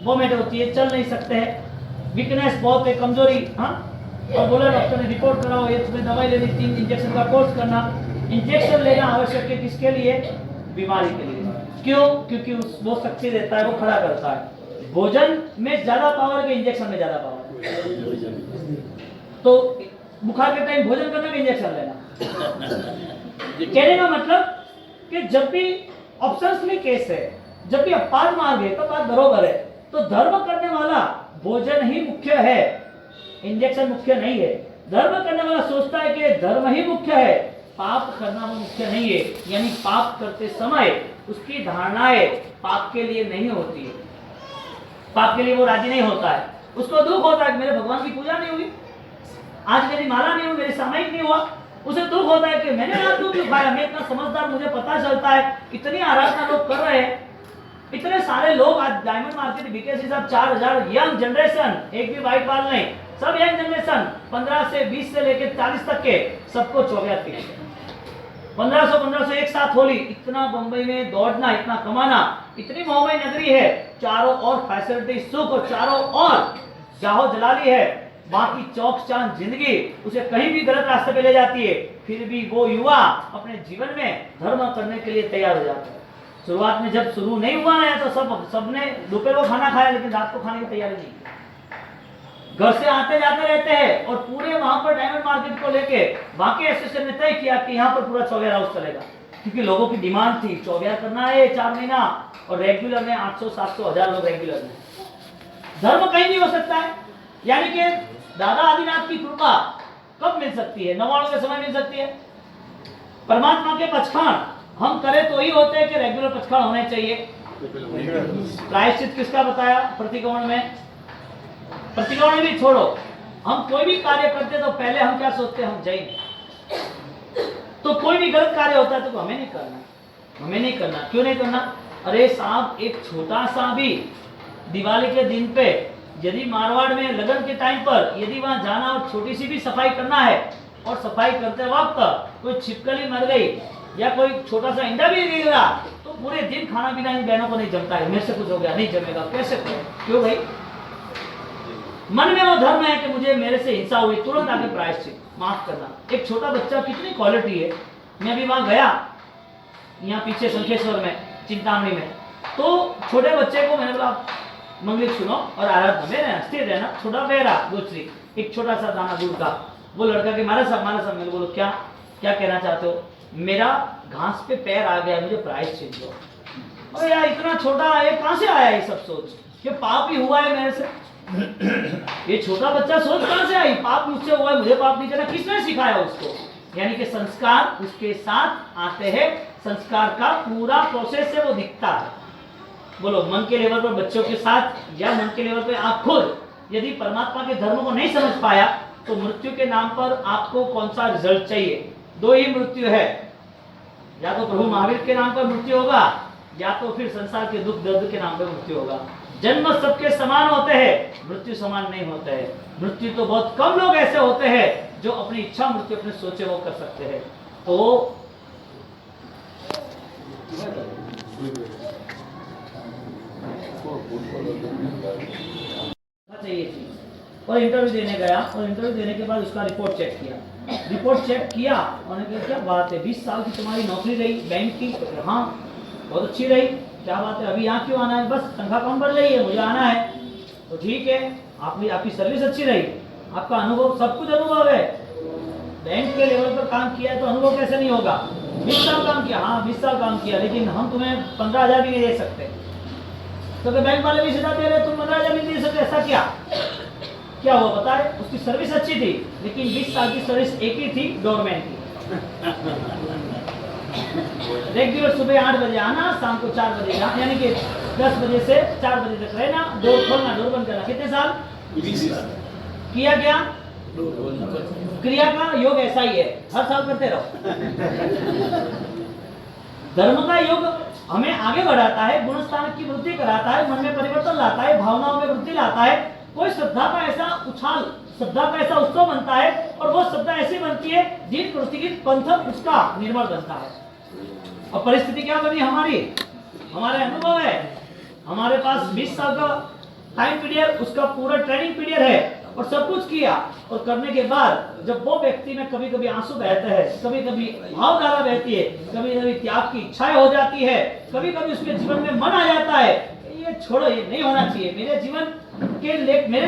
Vomit होती है, चल नहीं सकते हैं, वीकनेस बहुत है, कमजोरी, हाँ, और बोला डॉक्टर ने रिपोर्ट कराओ, ये तुम्हें दवाई लेनी, 3 इंजेक्शन का कोर्स करना। इंजेक्शन लेना आवश्यक है किसके लिए? बीमारी के लिए। क्यों? क्योंकि वो शक्ति देता है, वो खड़ा करता है। भोजन में ज्यादा पावर के इंजेक्शन में ज्यादा पावर है। तो बुखार के टाइम भोजन करना कि इंजेक्शन लेना? कहने का मतलब कि जब भी ऑप्शंस में केस है, जब भी अपार मार्ग है तो बात बरोबर है। तो धर्म करने वाला भोजन ही मुख्य है, इंजेक्शन मुख्य नहीं है। धर्म करने वाला सोचता है कि धर्म ही मुख्य है, पाप करना वो मुख्य नहीं है। यानी पाप करते समय उसकी धारणाएं पाप के लिए नहीं होती है, पाप के लिए वो राजी नहीं होता है। उसको दुख होता है कि मेरे भगवान की पूजा नहीं हुई, आज मेरी माला नहीं हुई, मेरी सामायिक नहीं हुआ। उसे दुख होता है कि मैंने आज दूध क्यों खाया, मैं इतना समझदार, मुझे पता चलता है इतनी आराधना लोग कर रहे हैं, इतने सारे लोग आज डायमंड मार्केट बीकेसी साहब 4000 यंग जनरेशन, एक भी वाइट बाल नहीं, सब यंग जनरेशन 15 से 20 से लेकर 40 तक के, सबको चौबिया थी 1500 एक साथ होली। इतना बंबई में दौड़ना, इतना कमाना, इतनी मोहमय नगरी है, चारों ओर फैसिलिटी, सुख, और चारों ओर जाहो जलाली है, बाकी चौक चांद जिंदगी उसे कहीं भी गलत रास्ते पे ले जाती है, फिर भी वो युवा अपने जीवन में धर्म करने के लिए तैयार हो जाता है। शुरुआत में जब शुरू नहीं हुआ है तो सबने दोपहर को खाना खाया, लेकिन रात को खाने की तैयारी नहीं की। घर से आते जाते रहते हैं, और पूरे वहां पर डायमंड मार्केट को लेके बाकी एसोसिएशन ने तय किया कि यहाँ पर पूरा चौबिया हाउस चलेगा, क्योंकि लोगों की डिमांड थी, चौबिया करना है 4 महीना, और रेगुलर में 800, 700, 1000 लोग रेगुलर में। धर्म कहीं नहीं हो सकता है, यानी कि दादा आदिनाथ की कृपा कब मिल सकती है? 99 के समय मिल सकती है। परमात्मा के पचखान हम करें तो ही होते हैं कि रेगुलर पचखान होने चाहिए। प्रायश्चित किसका बताया? प्रतिक्रमण में। प्रतिक्रमण भी छोड़ो, हम कोई भी कार्य करते तो पहले हम क्या सोचते हैं? हम जैन। तो कोई भी गलत कार्य होता है तो हमें नहीं करना, हमें नहीं करना। क्यों नहीं करना? अरे साहब, एक छोटा सा भी दिवाली के दिन पे यदि मारवाड़ में लगन के टाइम पर यदि वहां जाना और छोटी सी भी सफाई करना है, और सफाई करते वक्त कोई छिपकली मर गई या कोई छोटा सा इंडा भी गिर रहा, तो पूरे दिन खाना पीना इन बहनों को नहीं जमता है। मेरे से कुछ हो गया, नहीं जमेगा, कैसे करें? क्यों भाई? मन में वो धर्म है कि मुझे मेरे से हिंसा हुई, तुरंत आके प्रायश्चित, माफ करना। एक छोटा बच्चा, कितनी क्वालिटी है। मैं अभी वहां गया, यहाँ पीछे शंखेश्वर में, चिंतामणि में, तो छोटे बच्चे को मैंने बोला मंगलिक सुनो और आराधना में रहना, स्थिर रहना, छोटा बहरा गोचरी, एक छोटा सा दाना दूध का। वो लड़का के मारा सब, मैंने बोलो क्या क्या कहना चाहते हो? मेरा घास पे पैर आ गया, मुझे प्रायश्चित दो। अरे यार, इतना छोटा है, कहां से आया ये सब सोच कि पाप ही हुआ है मेरे से? ये छोटा बच्चा सोच कहां से आई? पाप मुझसे हुआ है, मुझे पाप नहीं करना। किसने सिखाया उसको? यानी कि संस्कार उसके साथ आते हैं, संस्कार का पूरा प्रोसेस से वो दिखता है। बोलो, मन के लेवल पर बच्चों के साथ या मन के लेवल पर आप खुद यदि परमात्मा के धर्म को नहीं समझ पाया, तो मृत्यु के नाम पर आपको कौन सा रिजल्ट चाहिए? 2 ही मृत्यु है, या तो प्रभु महावीर के नाम पर मृत्यु होगा, या तो फिर संसार के दुख दर्द के नाम पर मृत्यु होगा। जन्म सबके समान होते हैं, मृत्यु समान नहीं होते हैं। मृत्यु तो बहुत कम लोग ऐसे होते हैं जो अपनी इच्छा मृत्यु अपने सोचे वो कर सकते हैं। तो चाहिए थी, और इंटरव्यू देने गया, और इंटरव्यू देने के बाद उसका रिपोर्ट चेक किया। रिपोर्ट चेक किया, उन्होंने कहा क्या बात है, 20 साल की तुम्हारी नौकरी रही बैंक की? हाँ, बहुत अच्छी रही। क्या बात है, अभी यहाँ क्यों आना है? बस तनख्वाह कम बढ़ रही है, मुझे आना है। तो ठीक है, आपकी सर्विस अच्छी रही, आपका अनुभव, सब कुछ अनुभव है, बैंक के लेवल पर काम किया है तो अनुभव कैसे नहीं होगा? 20 साल काम किया, हाँ 20 साल काम किया, लेकिन हम तुम्हें 15,000 भी नहीं दे सकते। तो बैंक वाले भी सीधा दे रहे, तुम 15,000 नहीं दे सकते, ऐसा क्या हुआ बता रहे? उसकी सर्विस अच्छी थी, लेकिन 20 साल की सर्विस एक ही थी, गवर्नमेंट की। रेगुलर सुबह 8 बजे आना, शाम को 4 बजे जाना, यानी कि 10 बजे से 4 बजे तक रहना, डोर खोलना, डोर बंद करना। कितने साल? 20 साल। किया क्या? क्रिया का योग ऐसा ही है, हर साल करते रहो। धर्म का योग हमें आगे बढ़ाता है, गुणस्थान की वृद्धि कराता है, मन में परिवर्तन लाता है, भावनाओं में वृद्धि लाता है। कोई श्रद्धा का ऐसा उछाल, श्रद्धा का ऐसा उत्सव बनता है, और वो श्रद्धा ऐसी बनती है जिन प्रतिगित पंथ उसका निर्मल बनता है। और परिस्थिति क्या बनी हमारी? हमारे अनुभव है, हमारे पास 20 साल का टाइम पीरियड उसका पूरा ट्रेनिंग पीरियड है और सब कुछ किया। और करने के बाद जब वो व्यक्ति में कभी कभी आंसू बहते हैं, कभी कभी भावधारा बहती है, कभी कभी त्याग की इच्छाएं हो जाती है, कभी कभी उसके जीवन में मन आ जाता है, ये छोड़ो, ये नहीं होना चाहिए, मेरे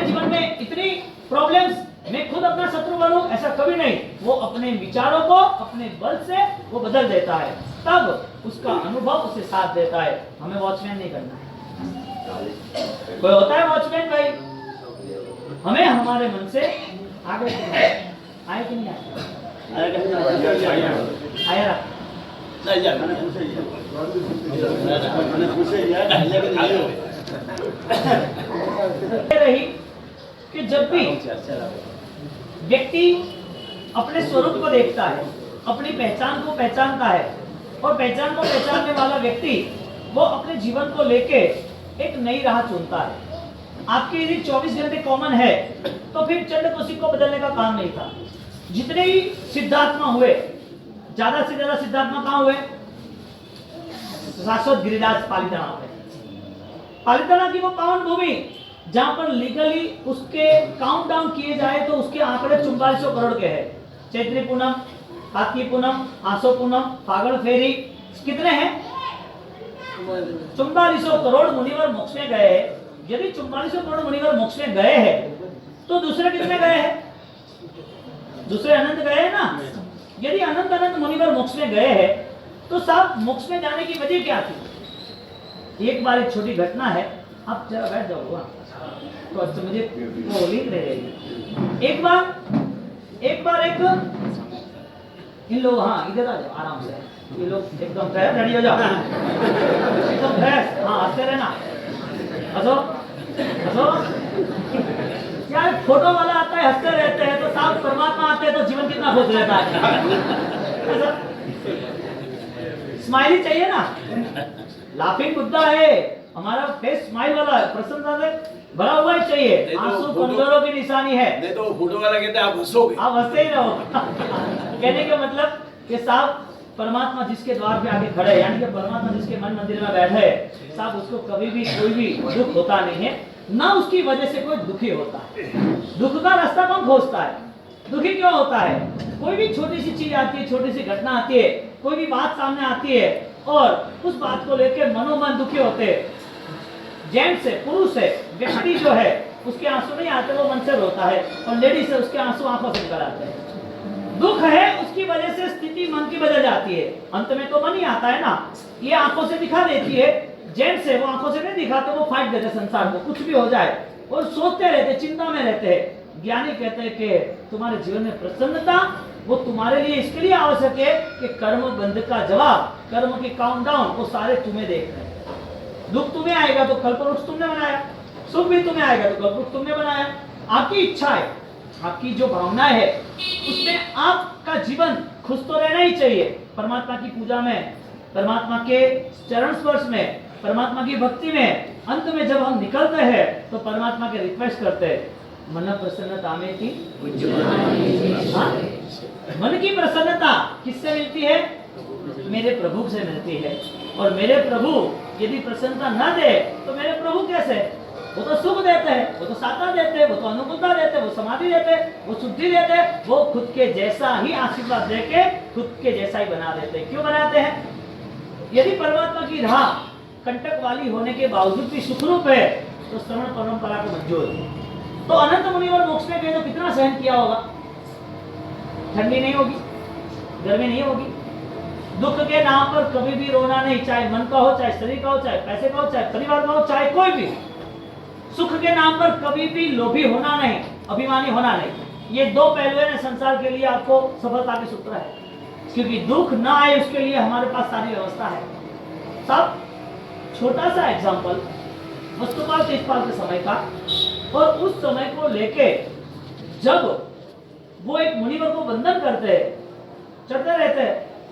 जीवन में इतनी प्रॉब्लम्स, मैं खुद अपना शत्रु बनूं, ऐसा कभी नहीं। वो अपने विचारों को अपने बल से वो बदल देता है, तब उसका अनुभव उसे साथ देता है। हमें वॉचमैन नहीं करना है। कोई होता है वॉचमैन भाई, हमें हमारे मन से आगे आए कि नहीं आया रही कि जब भी व्यक्ति अपने स्वरूप को देखता है, अपनी पहचान को पहचानता है, और पहचान को पहचानने वाला व्यक्ति वो अपने जीवन को लेके एक नई राह चुनता है। आपके यदि 24 घंटे कॉमन है तो फिर चंड कोशिक को बदलने का काम नहीं था। जितने ही सिद्धात्मा हुए, ज्यादा से ज्यादा सिद्धात्मा कहाँ हुए? शाश्वत गिरिराज पालिताना हुए। पालिताना की वो पावन भूमि जहां पर लीगली उसके काउंट डाउन किए जाए तो उसके आंकड़े 4400 करोड़ के हैं। चैत्री पूनम, कार्तिकी पूनम, आसो पूनम, फागण फेरी, कितने हैं? 4400 करोड़ मुनिवर मोक्ष में गए हैं। यदि 4400 करोड़ मुनिवर मोक्ष में गए हैं तो दूसरे कितने गए हैं? दूसरे अनंत गए हैं ना। यदि अनंत अनंत मुनिवर मोक्ष में गए हैं तो साहब मोक्ष में जाने की वजह क्या थी? एक बार एक छोटी घटना है, आप जरा बैठ जाओ तो अच्छा मुझे वो लीड ले रही। एक बार इन लोग, हाँ इधर आ जाओ आराम से, ये लोग एकदम फ्रेश, रेडी हो जाओ एकदम फ्रेश, हाँ हंसते रहना। हंसो हंसो यार, फोटो वाला आता है हंसते रहते हैं, तो साहब परमात्मा आते हैं तो जीवन कितना खुश रहता है। स्माइली चाहिए ना, लाफिंग बुद्धा है हमारा, फेस स्माइल वाला है, प्रसन्नता से भरा हुआ ही चाहिए। आंसू कमजोरों की निशानी है। नहीं तो फोटो वाला कहते हैं आप हंसोगे, आप हंसते ही रहो। कहने का मतलब कि साहब परमात्मा जिसके द्वार पे आके खड़े, यानी कि परमात्मा जिसके मन मंदिर में बैठे है, साहब उसको कभी भी कोई भी दुख होता नहीं है, ना उसकी वजह से कोई दुखी होता है। दुख का रास्ता कौन खोजता है? दुखी क्यों होता है? कोई भी छोटी सी चीज आती है, छोटी सी घटना आती है, कोई भी बात सामने आती है और उस बात को लेकर मनोमन दुखी होते हैं। जेंट्स है, पुरुष है, व्यक्ति जो है उसके आंसू नहीं आते, वो मन से रोता है, और लेडीज है उसके आंसू आंखों से निकल आते हैं। दुख है उसकी वजह से स्थिति मन की बदल जाती है, अंत में तो मन ही आता है ना। ये आंखों से दिखा देती है, जेंट्स है वो आंखों से नहीं दिखाते, वो फाइट देते संसार को, कुछ भी हो जाए, और सोचते रहते, चिंता में रहते हैं। ज्ञानी कहते हैं कि तुम्हारे जीवन में प्रसन्नता वो तुम्हारे लिए इसके लिए आवश्यक है कि कर्म बंध का जवाब, कर्म के काउंटडाउन वो सारे तुम्हें देख रहे हैं। दुख तुम्हें आएगा तो कल्पवृक्ष तुमने बनाया, सुख भी तुम्हें आएगा तो कल्पवृक्ष तुमने बनाया। आपकी इच्छा है, आपकी जो भावना है, उसमें आपका जीवन खुश तो रहना ही चाहिए। परमात्मा की पूजा में, परमात्मा के चरण स्पर्श में, परमात्मा की भक्ति में, अंत में जब हम निकलते हैं तो परमात्मा के रिक्वेस्ट करते हैं, मन प्रसन्नता में थी। हाँ? मन की प्रसन्नता किससे मिलती है? मेरे प्रभु से मिलती है। और मेरे प्रभु यदि प्रसन्नता न दे तो मेरे प्रभु कैसे? वो तो सुख देते हैं, वो तो साता देते हैं, वो तो अनुकूलता देते हैं, वो समाधि देते हैं, वो शुद्धि देते हैं, वो खुद के जैसा ही आशीर्वाद देके खुद के जैसा ही बना देते हैं। क्यों बनाते हैं? यदि परमात्मा की राह कंटक वाली होने के बावजूद भी सुखरूप है तो श्रवण परंपरा को मंजूर। तो अनंत मुनिवर मोक्ष में गए तो कितना सहन किया होगा? ठंडी नहीं होगी, गर्मी नहीं होगी, दुख के नाम पर कभी भी रोना नहीं, चाहे मन का हो, चाहे शरीर का हो, चाहे पैसे का हो, चाहे परिवार का हो, चाहे कोई भी। सुख के नाम पर कभी भी लोभी होना नहीं, अभिमानी होना नहीं। ये दो पहलू है संसार के लिए आपको सफलता के सूत्र है, क्योंकि दुख ना आए उसके लिए हमारे पास सारी व्यवस्था है। सब छोटा सा एग्जांपल वस्तुपाल तेजपाल के समय का, और उस समय को लेके जब वो एक मुनिवर को बंधन करते, चढ़ते रहते,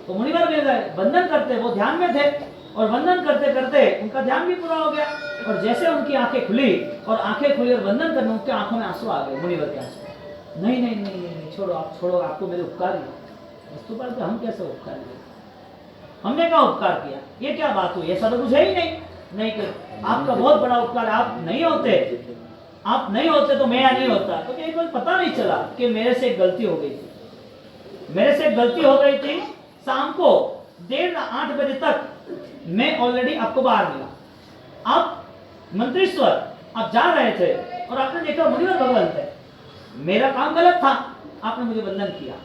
तो मुनिवर भी गए, बंधन करते, वो ध्यान में थे, और बंधन करते करते उनका ध्यान भी पूरा हो गया, और जैसे उनकी आंखें खुली और बंधन करने, उनके आंखों में आंसू आ गए, मुनिवर के आंसू। नहीं नहीं नहीं नहीं, छोड़ो, आप छोड़ो, आपको मेरे उपकार किया। वस्तुपाल हम कैसे उपकार किया? हमने क्या उपकार किया? ये क्या बात हुई? ऐसा तो कुछ है ही नहीं। नहीं कर, आपका बहुत बड़ा उपकार है। आप नहीं होते तो मैं यहाँ नहीं होता। तो एक बार पता नहीं चला कि मेरे से एक गलती हो गई थी। शाम को 7:30 बजे तक मैं ऑलरेडी आपको बाहर मिला। आप मंत्रीश्वर आप जा रहे थे और आपने देखा मुनिवर भगवान थे। मेरा काम गलत था, आपने मुझे वंदन किया।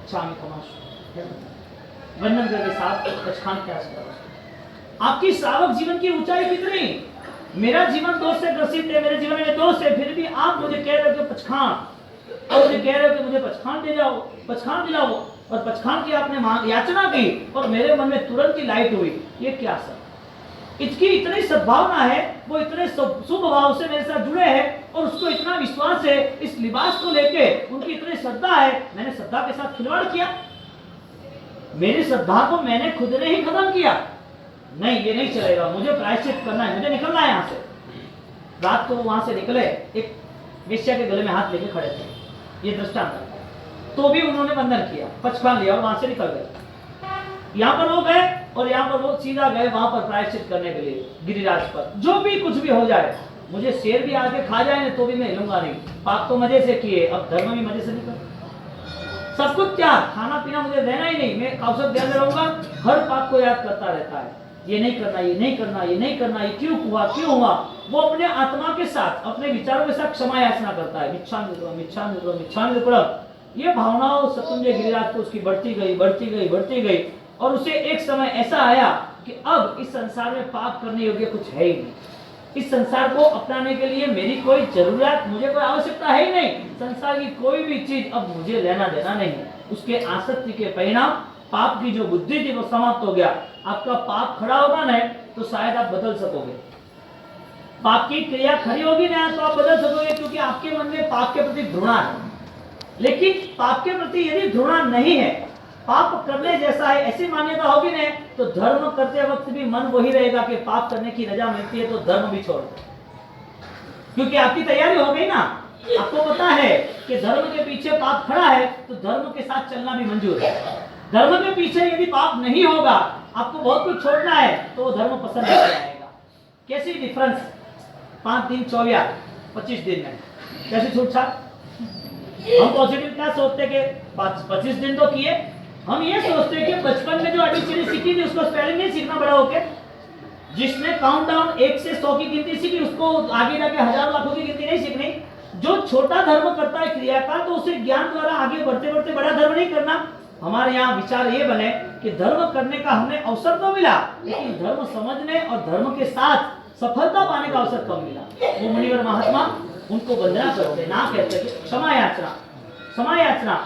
स्वामी तमाशा वंदन करके साथ पछान क्या आपकी श्रावक जीवन की ऊंचाई कितनी। मेरा जीवन दोष से ग्रसित है, मेरे जीवन में दोष है, फिर भी आप मुझे कह रहे हो कि पछान, और मुझे कह रहे हो कि मुझे पछान दिलाओ और पछान की आपने याचना की और मेरे मन में तुरंत ही लाइट हुई। ये क्या सर, इसकी इतनी सद्भावना है, वो इतने शुभ भाव से मेरे साथ जुड़े हैं और उसको इतना विश्वास है इस लिबास को लेके, उनकी इतनी श्रद्धा है। मैंने श्रद्धा के साथ खिलवाड़ किया, मेरी श्रद्धा को मैंने खुद ने ही खत्म किया। नहीं, ये नहीं चलेगा, मुझे प्रायश्चित करना है, मुझे निकलना है यहाँ से। रात को वहां से निकले, एक वेश्या के गले में हाथ लेके खड़े थे, ये दृष्टांत है। तो भी उन्होंने बंधन किया, पछपान लिया और वहां से निकल गए। यहाँ पर वो गए और यहाँ पर वो सीधा गए वहां पर प्रायश्चित करने के लिए गिरिराज पर। जो भी कुछ भी हो जाए, मुझे शेर भी आके खा जाए तो भी मैं हिलूंगा नहीं। पाप तो मजे से किए, अब धर्म भी मजे से नहीं कर। सब कुछ त्याग, खाना पीना मुझे देना ही नहीं, मैं औसत ध्यान में रहूंगा। हर पाप को याद करता रहता है, ये नहीं करना, ये नहीं करना, ये नहीं करना, ये क्यों हुआ। वो अपने आत्मा के साथ, अपने विचारों के साथ क्षमा याचना करता है। मिच्छामि। ये भावनाओं शत्रुंजय गिरिराज को उसकी बढ़ती गई और उसे एक समय ऐसा आया कि अब इस संसार में पाप करने योग्य कुछ है ही नहीं। इस संसार को अपनाने के लिए मेरी कोई जरूरत, मुझे कोई आवश्यकता है ही नहीं। संसार की कोई भी चीज अब मुझे लेना देना नहीं है। उसके आसक्ति के परिणाम पाप की जो बुद्धि थी वो समाप्त हो गया। आपका पाप खड़ा होगा ना तो शायद आप बदल सकोगे, पाप की क्रिया खड़ी होगी ना तो आप बदल सकोगे, क्योंकि आपके मन में पाप के प्रति घृणा है। लेकिन पाप के प्रति यदि घृणा नहीं है, पाप करने जैसा है ऐसी मान्यता होगी ना, तो धर्म करते वक्त भी मन वही रहेगा कि पाप करने की रजा मिलती है तो धर्म भी छोड़, क्योंकि आपकी तैयारी हो गई ना। आपको पता है कि धर्म के पीछे पाप खड़ा है तो धर्म के साथ चलना भी मंजूर है। धर्म के पीछे यदि पाप नहीं होगा, आपको बहुत कुछ छोड़ना है तो वो धर्म पसंद नहीं आएगा। कैसी डिफरेंस 5 दिन 25 दिन में कैसी छूट-छाट। हम पॉजिटिव क्या सोचते कि 25 दिन तो किए, हम ये सोचते कि बचपन में जो ABCD सीखी थी उसको स्पेलिंग नहीं सीखना बड़ा होके। जिसने काउंटडाउन 1 से 100 की गिनती सीखी उसको आगे जाके हजारों लाखों की गिनती नहीं सीखनी। जो छोटा धर्म करता है क्रिया का, तो उसे ज्ञान द्वारा आगे बढ़ते बढ़ते बड़ा धर्म नहीं करना। हमारे यहाँ विचार ये बने कि धर्म करने का हमें अवसर तो मिला, लेकिन धर्म समझने और धर्म के साथ सफलता पाने का अवसर कम मिला। वो मुनिवर महात्मा उनको वंदना करते ना, कहते कि क्षमा याचना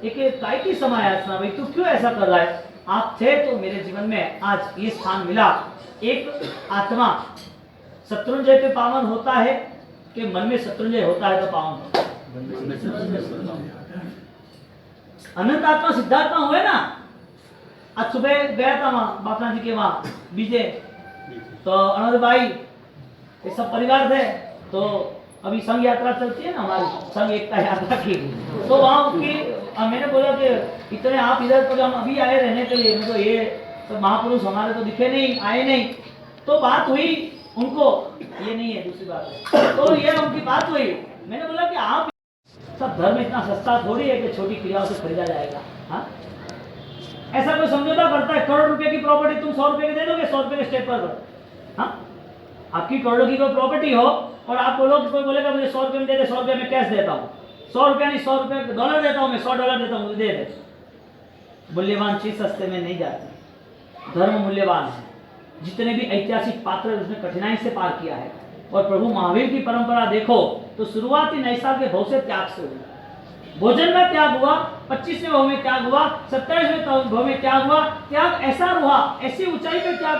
एक काय की क्षमा याचना, भाई तू क्यों ऐसा कर रहा है। आप थे तो मेरे जीवन में आज ये स्थान मिला। एक आत्मा शत्रुंजय पे पावन होता है कि मन में शत्रुंजय होता है तो पावन होता है। अनंत आत्मा सिद्धात्मा हुए ना। आज सुबह गया था वहां बापना जी के वहां बीजे, तो अनंत भाई ये सब परिवार थे, तो अभी संघ यात्रा चलती है ना हमारी, संघ एकता यात्रा की, तो वहां उसकी मैंने बोला कि इतने आप इधर तो हम अभी आए रहने के लिए, तो ये तो महापुरुष हमारे तो दिखे नहीं, आए नहीं। तो बात हुई उनको, ये नहीं है दूसरी बात है, तो ये उनकी बात हुई। मैंने बोला कि आप सब धर्म इतना सस्ता थोड़ी है कि छोटी क्रियाओं से खरीदा जाएगा। हाँ, ऐसा कोई समझौता करता है? करोड़ रुपए की प्रॉपर्टी तुम 100 रुपए की दे दोगे, 100 रुपए के स्टेप पर। हाँ, आपकी करोड़ों की कोई प्रॉपर्टी हो और आप बोलो, कोई बोलेगा मुझे 100 रुपए में दे दे, 100 रुपए में कैश देता हूँ, 100 रुपया नहीं 100 रुपए डॉलर देता हूँ, मैं 100 डॉलर देता हूँ, दे दे। मूल्यवान चीज सस्ते में नहीं जाती। धर्म मूल्यवान है। जितने भी ऐतिहासिक पात्र उसने कठिनाई से पार किया है। और प्रभु महावीर की परंपरा देखो तो शुरुआती नैसा के भव से त्याग से हुई। भोजन में त्याग हुआ, 25वें भव में त्याग हुआ, 27वें भव में त्याग हुआ। त्याग ऐसा हुआ, ऐसी ऊंचाई पे त्याग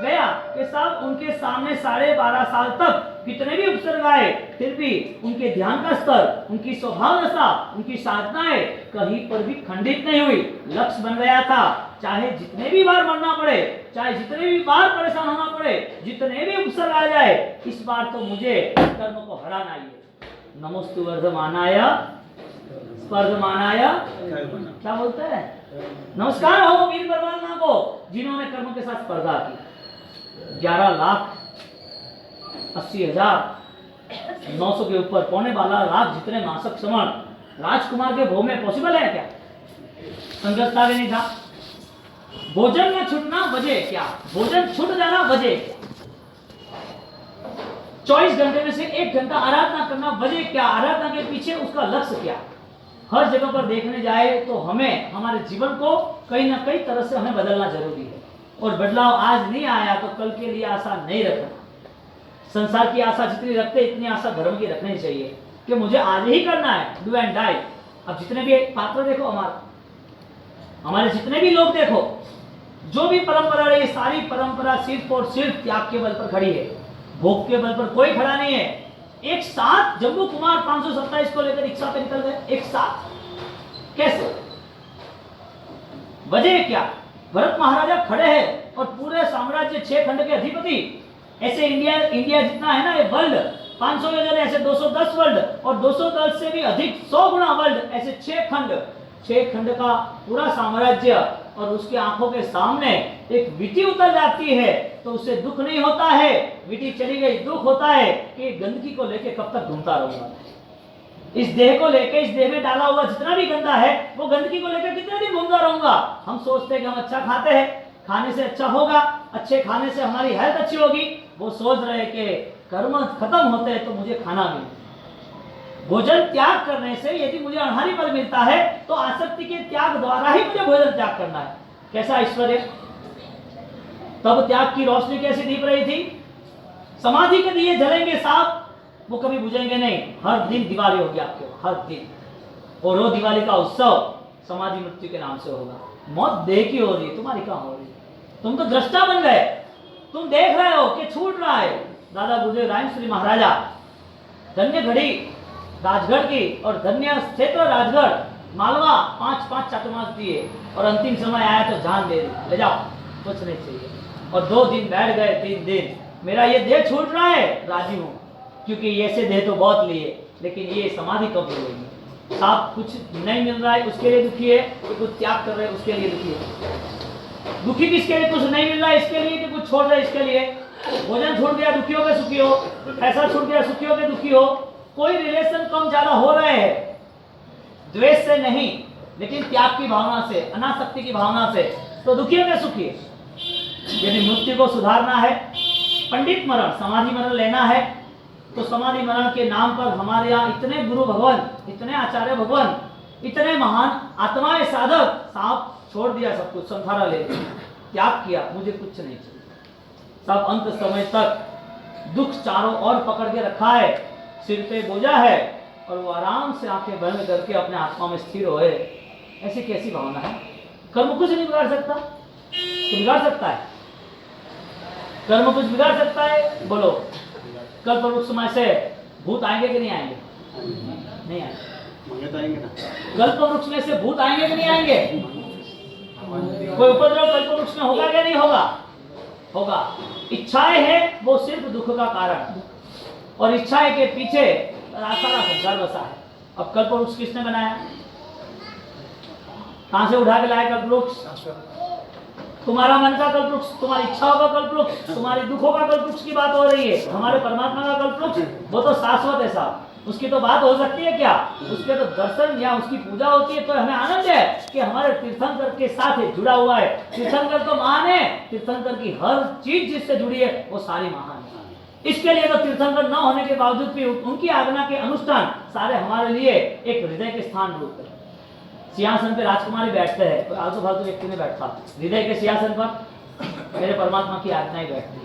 गया कि सब उनके सामने 12.5 साल तक कितने भी उपसर्ग आए, फिर भी उनके ध्यान का स्तर, उनकी स्वभाव दशा, उनकी साधनाएं कहीं पर भी खंडित नहीं हुई। लक्ष्य बन गया था, चाहे जितने भी बार मरना पड़े, चाहे जितने भी बार परेशान होना पड़े, जितने भी उपसर्ग आ जाए, इस बार तो मुझे कर्म को हराना ही है। नमोस्तु वर्धमानाय स्पर्धमानाय, क्या बोलते हैं? नमस्कार हो वीर बलवाना को जिन्होंने कर्म के साथ स्पर्धा की। 11,80,900 के ऊपर, 1,25,00,000 जितने मासिक श्रवण राजकुमार के भोग में पॉसिबल है क्या? संगतता भी नहीं था। भोजन में छूटना वजह क्या? भोजन छूट जाना वजह क्या? 24 घंटे में से 1 घंटा आराधना करना वजह क्या? आराधना के पीछे उसका लक्ष्य क्या? हर जगह पर देखने जाए तो हमें हमारे जीवन को कहीं ना कहीं तरह से हमें बदलना जरूरी है, और बदलाव आज नहीं आया तो कल के लिए आशा नहीं रखना। संसार की आशा जितनी रखते इतनी आशा धर्म की रखनी चाहिए कि मुझे आज ही करना है, डू एंड डाई। अब जितने भी पात्र देखो, हमारे जितने भी लोग देखो, जो भी परंपरा रही, सारी परंपरा सिर्फ और सिर्फ त्याग के बल पर खड़ी है, भोग के बल पर कोई खड़ा नहीं है। एक साथ जम्बू कुमार 527 को लेकर रिक्शा पे निकल गए, एक साथ कैसे? वजह क्या? भरत महाराजा खड़े हैं और पूरे साम्राज्य 6 खंड के अधिपति, ऐसे इंडिया जितना है ना ये वर्ल्ड, 500 के जगह ऐसे 210 वर्ल्ड, और 210 से भी अधिक 100 गुना वर्ल्ड, ऐसे 6 खंड का पूरा साम्राज्य, और उसके आंखों के सामने एक विटी उतर जाती है तो उसे दुख नहीं होता है। विटी चली गई, दुख होता है कि गंदगी को लेके कब तक घूमता रहूंगा, इस देह को लेके, इस देह में डाला हुआ जितना भी गंदा है वो गंदगी को लेकर कितने दिन घूमता रहूंगा। हम सोचते हैं कि हम अच्छा खाते हैं, खाने से अच्छा होगा, अच्छे खाने से हमारी हेल्थ अच्छी होगी, वो सोच रहे कि कर्म खत्म होते हैं तो मुझे खाना मिले। भोजन त्याग करने से यदि मुझे अनहारी फल मिलता है तो आसक्ति के त्याग द्वारा ही मुझे भोजन त्याग करना है। कैसा ऐश्वर्य! तब त्याग की रोशनी कैसी दीप रही थी? समाधि के दिए जलेंगे साहब, वो कभी बुझेंगे नहीं। हर दिन दिवाली होगी आपके, हर दिन, और वो दिवाली का उत्सव समाधि मृत्यु के नाम से होगा। मौत देह की हो रही, तुम्हारी कहां हो रही? तुम तो दृष्टा बन गए, तुम देख रहे हो कि छूट रहा है। दादा गुरुदेव रायश्री महाराजा, धन्य घड़ी राजगढ़ की और धन्य क्षेत्र राजगढ़, मालवा 5 चातुर्मास दिए, और अंतिम समय आया तो जान दे दी, ले जाओ, कुछ नहीं चाहिए। और 2 दिन बैठ गए, 3 दिन, मेरा ये देह छूट रहा है, राजी हूं, क्योंकि ऐसे देह तो बहुत लिए, लेकिन ये समाधि कब होगी? आप कुछ नहीं मिल रहा है उसके लिए दुखी है, कि कुछ त्याग कर रहे हैं उसके लिए दुखी है। दुखी किसके लिए? कुछ नहीं मिल रहा है इसके लिए, कि कुछ छोड़ रहे हैं इसके लिए। भोजन छूट गया दुखी हो गए सुखी हो, पैसा छूट गया सुखी हो गए दुखी हो। कोई रिलेशन कम ज्यादा हो रहे हैं, द्वेष से नहीं, लेकिन त्याग की भावना से, अनासक्ति की भावना से, तो दुखी हो गए सुखी है। यदि मृत्यु को सुधारना है, पंडित मरण, समाधि मरण लेना है, तो समाधि मरण के नाम पर हमारे यहाँ इतने गुरु भगवान, इतने आचार्य भगवान, इतने महान आत्माएं साधक, साहब छोड़ दिया सब कुछ, संसारा ले लिया, त्याग किया, मुझे कुछ नहीं चाहिए। सब अंत समय तक दुख चारों ओर पकड़ के रखा है, सिर पे बोझा है, और वो आराम से आंखें बंद करके अपने आत्मा में स्थिर होए। ऐसी कैसी भावना है? कर्म कुछ नहीं बिगाड़ सकता, तो बिगाड़ सकता है? कर्म कुछ बिगाड़ सकता है? बोलो, कल प्रमुख समय से भूत आएंगे कि नहीं आएंगे? नहीं आएंगे ना। कल्प वृक्ष में से भूत आएंगे कि नहीं आएंगे? कोई उपद्रव कल्प वृक्ष में होगा क्या? नहीं होगा, होगा। इच्छाएं है वो सिर्फ दुख का कारण, और इच्छाएं के पीछे सारा संसार बसा है। अब कल्प वृक्ष किसने बनाया? कहां से उठा के लाया कल्प वृक्ष? तुम्हारा मन का कल्प वृक्ष, तुम्हारी इच्छाओं का कल्प वृक्ष, तुम्हारी दुखों का कल्प वृक्ष की बात हो रही है। हमारे परमात्मा का कल्प वृक्ष वो तो शाश्वत है साहब, उसकी तो बात हो सकती है क्या? उसके तो दर्शन या उसकी पूजा होती है तो हमें आनंद है कि हमारे तीर्थंकर के साथ जुड़ा हुआ है। तीर्थंकर तो महान है, तीर्थंकर की हर चीज जिससे जुड़ी है वो सारी महान है। इसके लिए तो तीर्थंकर न होने के बावजूद भी उनकी आज्ञा के अनुष्ठान सारे हमारे लिए एक हृदय के स्थान रूप है। सिंहासन पे राजकुमारी बैठते हैं, कोई आलतू फालतू व्यक्ति नहीं बैठता। हृदय के सिंहासन पर मेरे परमात्मा की आज्ञा ही बैठती है।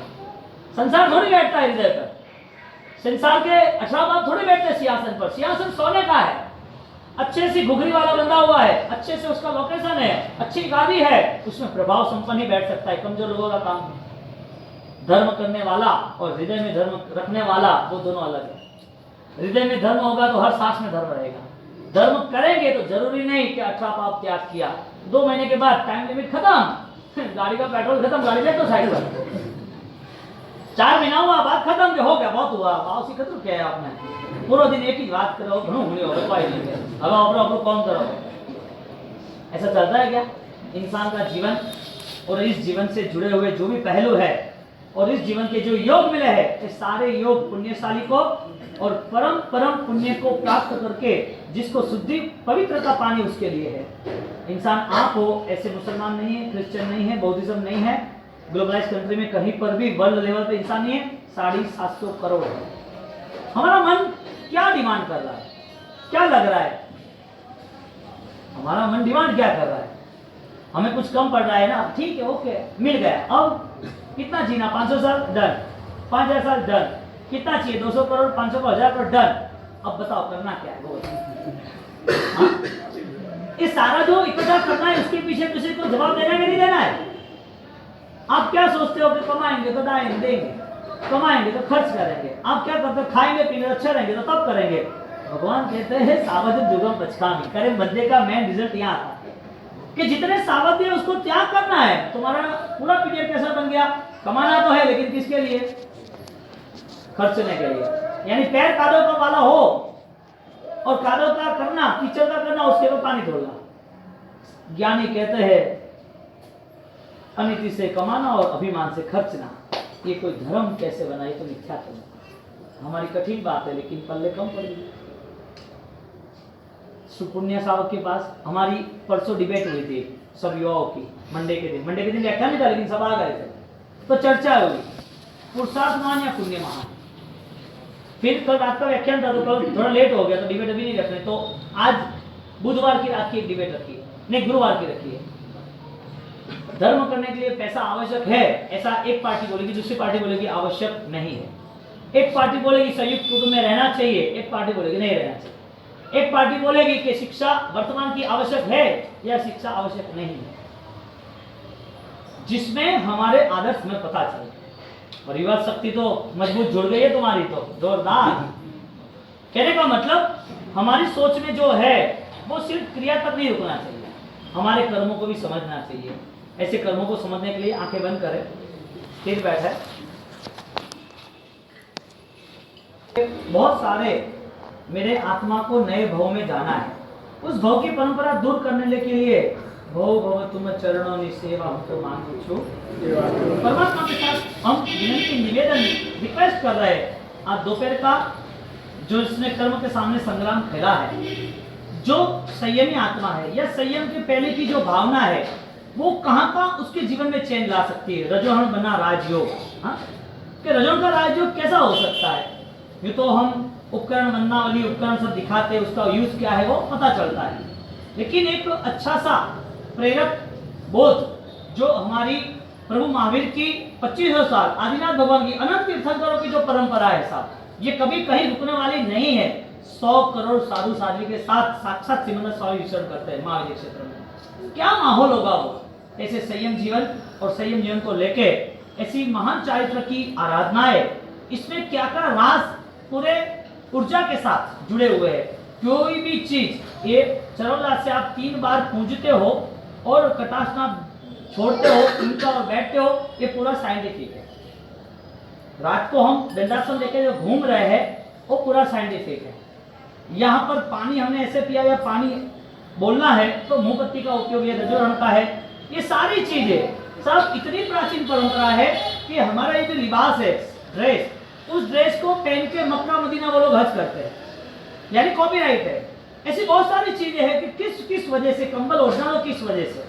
संसार थोड़ी बैठता है हृदय पर, संसार के 18 बाप थोड़ी बैठते सिंहासन पर। सिंहासन सोने का है, अच्छे से घुघरी वाला बंधा हुआ है, अच्छे से उसका लोकेशन है, अच्छी गादी है, उसमें प्रभाव संपन्न ही बैठ सकता है। कमजोर लोगों का काम है। धर्म करने वाला और हृदय में धर्म रखने वाला वो दोनों अलग है। हृदय में धर्म होगा तो हर सांस में धर्म रहेगा। धर्म करेंगे तो जरूरी नहीं कि 18 पाप त्याग किया, 2 महीने के बाद टाइम लिमिट खत्म, गाड़ी का पेट्रोल खत्म, गाड़ी ले तो साइड पर, 4 महीना हुआ, बात खत्म, जो हो गया बहुत हुआ, भाव से खत्म किया है आपने। पूरा दिन एक ही बात करो, अब कौन करो, ऐसा चलता है क्या? इंसान का जीवन और इस जीवन से जुड़े हुए जो भी पहलू है और इस जीवन के जो योग मिले हैं, ये सारे योग पुण्यशाली को और परम परम पुण्य को प्राप्त करके जिसको शुद्धि पवित्रता पानी उसके लिए है। इंसान आप हो, ऐसे मुसलमान नहीं है, क्रिश्चियन नहीं है, बौद्धिज्म नहीं है, ग्लोबलाइज कंट्री में कहीं पर भी वर्ल्ड लेवल पे इंसान नहीं है, 750 करोड़ है। हमारा मन क्या डिमांड कर रहा है, क्या लग रहा है? हमारा मन डिमांड क्या कर रहा है? हमें कुछ कम पड़ रहा है ना, ठीक है, ओके, मिल गया। अब कितना जीना? 500 साल, डन। 5000 साल, डन। कितना चाहिए? 200 करोड़, 500 करोड़, 1000 करोड़, डन। अब बताओ करना क्या है? वो ये सारा जो इकट्ठा करना है, उसके पीछे किसी को जवाब देना है कि नहीं देना है? आप क्या सोचते हो कि कमाएंगे तो देंगे, कमाएंगे तो खर्च करेंगे। आप क्या करते हो? खाएंगे पीने अच्छा रहेंगे तो तब करेंगे। भगवान कहते हैं सावध जुगम पचकामी, करे बंदे का मेन रिजल्ट यहाँ आता है कि जितने सावध है उसको त्याग करना है। तुम्हारा पूरा पीरियड कैसा बन गया? कमाना तो है, लेकिन किसके लिए? खर्चने के लिए। यानी पैर कादव का वाला हो और कादव का करना, कीचड़ का करना, उसके ऊपर पानी छोड़ना। ज्ञानी कहते हैं अनिति से कमाना और अभिमान से खर्चना। ये कोई धर्म कैसे बना? ये तो मिथ्या है। हमारी कठिन बात है, लेकिन पल्ले कम पड़ गई। सुपुण्य साहब के पास हमारी परसों डिबेट हुई थी सब युवाओं की, मंडे के दिन व्याख्यान नहीं था, लेकिन सब आ गए थे, तो चर्चा हुई पुरुषार्थ महान या पुण्य महान। फिर कल रात का व्याख्यान था, तो कल थोड़ा लेट हो गया, तो डिबेट अभी नहीं रख रहे, तो आज बुधवार की रात की एक डिबेट रखी है, नहीं गुरुवार की रखी है। धर्म करने के लिए पैसा आवश्यक है, ऐसा एक पार्टी बोलेगी, दूसरी पार्टी बोलेगी आवश्यक नहीं है। एक पार्टी बोलेगी संयुक्त कुटुंब में रहना चाहिए, एक पार्टी बोलेगी नहीं रहना चाहिए। एक पार्टी बोलेगी कि शिक्षा वर्तमान की आवश्यक है या शिक्षा आवश्यक नहीं है, जिसमें हमारे आदर्श में पता चले। परिवार शक्ति तो मजबूत जुड़ गई है तुम्हारी, तो जोरदार। कहने का मतलब हमारी सोच में जो है वो सिर्फ क्रिया तक नहीं रुकना चाहिए, हमारे कर्मों को भी समझना चाहिए। ऐसे कर्मों को समझने के लिए आंखें बंद करें, फिर बैठे। बहुत सारे मेरे आत्मा को नए भव में जाना है, उस भव की परंपरा दूर करने के लिए भव भव तुम चरणों नि सेवा हमको मांगू छु। परमात्मा के साथ हम विनती निवेदन रिक्वेस्ट कर रहे हैं। आज दोपहर का जो इसने कर्म के सामने संग्राम खेला है, जो संयमी आत्मा है या संयम के पहले की जो भावना है, वो कहाँ का उसके जीवन में चेंज ला सकती है। रजोहण बना राजयोग, कि रजोहण का राजयोग कैसा हो सकता है? ये तो हम उपकरण वंदनावली उपकरण सब दिखाते, उसका यूज क्या है वो पता चलता है, लेकिन एक अच्छा सा प्रेरक बोध जो हमारी प्रभु महावीर की 2500 साल आदिनाथ भगवान की अनंत तीर्थंकरों की जो परंपरा है साहब, ये कभी कहीं रुकने वाली नहीं है। 100 करोड़ साधु साध्वी के साथ साक्षात सिमंदर स्वामी विचरण करते हैं महावीर क्षेत्र में। क्या माहौल होगा वो? ऐसे संयम जीवन और संयम जीवन को लेके ऐसी महान चारित्र की आराधनाएं, इसमें क्या क्या राज पूरे ऊर्जा के साथ जुड़े हुए हैं। कोई भी चीज ये चरणों से आप 3 बार पूजते हो और कटासना छोड़ते हो, उनका और बैठते हो, ये पूरा साइंटिफिक है। रात को हम दंडासन लेके जो घूम रहे हैं वो पूरा साइंटिफिक है। यहाँ पर पानी हमने ऐसे पिया या पानी बोलना है तो मोमबत्ती का उपयोग ये रजोहण का है। ये सारी चीजें सब इतनी प्राचीन परंपरा है कि हमारा ये जो लिबास है, ड्रेस, उस ड्रेस को पहन के मक्का मदीना वो लोग हज करते हैं, यानी कॉपीराइट है। ऐसी बहुत सारी चीजें हैं कि किस वजह से कंबल ओढ़ना हो, किस वजह से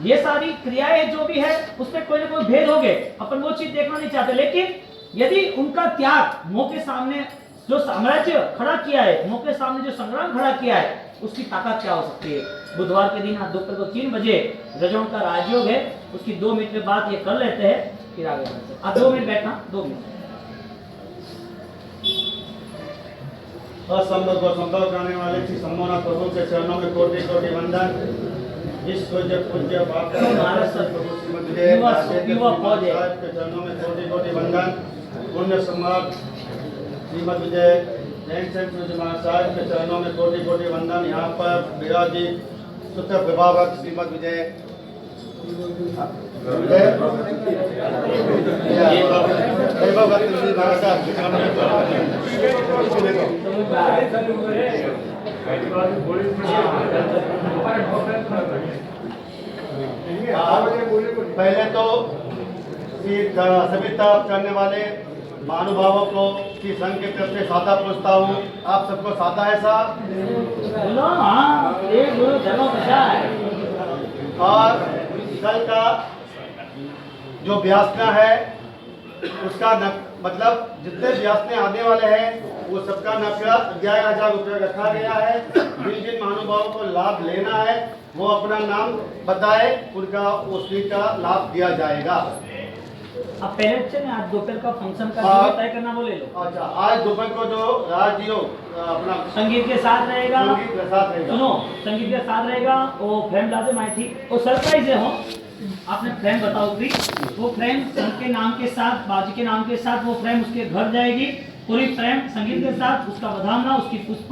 ये सारी क्रियाएं जो भी है उसमें कोई ना कोई भेद हो गए, अपन वो चीज देखना नहीं चाहते। लेकिन यदि उनका त्याग मुंह के सामने जो साम्राज्य खड़ा किया है, मुंह के सामने जो संग्राम खड़ा किया है, उसकी ताकत क्या हो सकती है? बुधवार के दिन दोपहर को 3 बजे रजोहण का राजयोग है, उसकी 2 मिनट में बात ये कर लेते हैं, फिर आगे बढ़ते हैं। आप 2 मिनट बैठना, 2 मिनट। असंभव को संभव करने वाले श्री सम्मोहन प्रभु के चरणों में कोटि कोटि वंदन। इस पूज्य पूज्य बाप के चरणों में कोटि कोटि वंदन। पुण्य सम्राट श्रीमद विजय जैन जी महाराज के चरणों में कोटि कोटि वंदन। यहाँ पर विराजित सुत विभावक श्रीमद विजय पहले तो सभी तप करने वाले महानुभावों को की संघ की तरफ से सादा पूछता हूँ। आप सबको सादा है साहब? बोलो हाँ, एक गुरु धर्म प्रचार है। और कल का जो व्यासना है उसका मतलब जितने व्यासने आने वाले हैं वो सबका नकद 11,000 रुपये रखा गया है। जिन जिन महानुभावों को लाभ लेना है वो अपना नाम बताए, उनका उसी का लाभ दिया जाएगा। अब पहले से आज दोपहर का फंक्शन का हाँ। तय करना बोले लो। अच्छा, आज दोपहर को जो राजयोग अपना संगीत के साथ रहेगा। संगीत के साथ रहेगा। सुनो, संगीत के साथ रहेगा। वो फ्रेम लाजिम आई थी, वो सरप्राइज है। हो आपने फ्रेम बताओ प्लीज। वो फ्रेम संत के नाम के साथ, बाजी के नाम के साथ वो फ्रेम उसके घर जाएगी। पूरी फ्रेम संगीत के साथ, उसका बधाना, उसकी पुष्प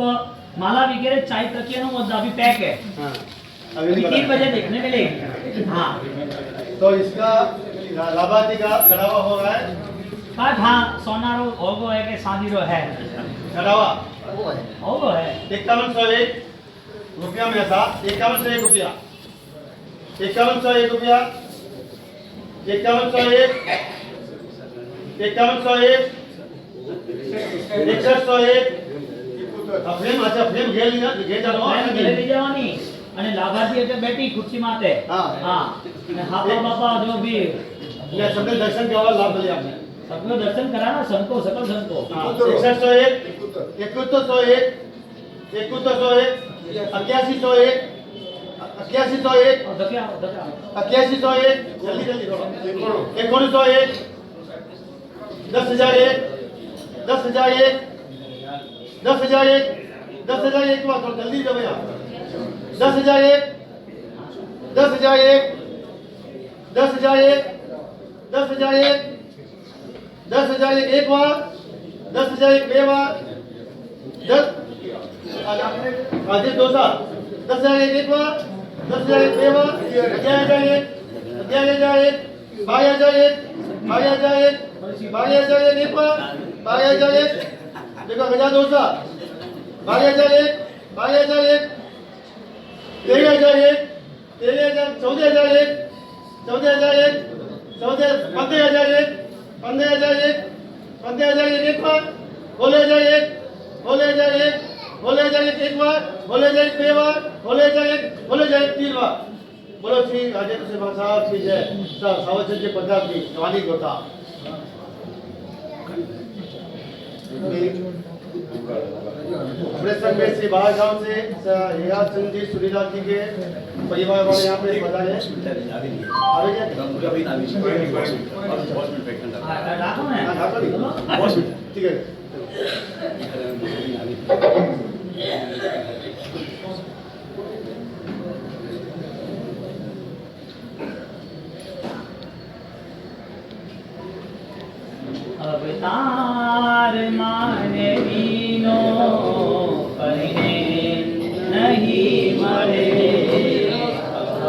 माला वगैरह चाय तक वो अभी पैक है। हाँ, अभी 3 बजे देखने मिलेगी। हाँ, तो इसका लाभार्थी का खड़ा हुआ हो रहा है। हाँ, सोनारो होगो है कि शादीरो है? खड़ा हुआ होगो है। 5101 रुपया में था। 5101 रुपया, 5101 रुपया, 5101, 5101, 6101। ફ્રેમ अच्छा ફ્રેમ ઘેર જાનો ફ્રેમ ઘેરે લઈ જવાની અને લાભાર્થી એટલે બેઠી ખુરશી માથે। હા। હા, અને હાપા બાપા જો भी એટલે सबने दर्शन के वाला लाभ लिया आपने। सबको दर्शन कराना, संतो सकल संतो। हाँ, 6101, 7101, 8101, 8101, 8101, और धक्या 8101, जल्दी जल्दी थोड़ा। 1901, 10,001, 10,001, 10,001, 10,001 बात थोड़ा जल्दी जाओ भैया। 10,001, 10,001, 10,001, 10,001, 10,001 एक बार, 10,001 बे बार, 10 दो साल, 10,001 एक बार, 10,001 बे बार, 11,001, 11,001, 12,001, 12,001, 12,001 एक बार, 12,001 देखो 1,000 दो साल, 12,001, 12,001, 13,001, 13,000, 14,001, 14,001, 15,001, 15,001, 15,001 एक बार, 16,001, 16,001, 16,001 एक बार, 16,001 बे बार, 16,001, 16,001 तीन बार। बोलो श्री राजेंद्र सिंह साहब की जय। सावचंद जी पंजाब की जवानी गोता। अपने संग में श्री बाहर गांव से हेरा चंद जी, सुनीलाल जी के परिवार वाले यहाँ पे पधारे हैं। રાખો ને। ठीक है। अवतार माने दीनो पढ़े नहीं मरे।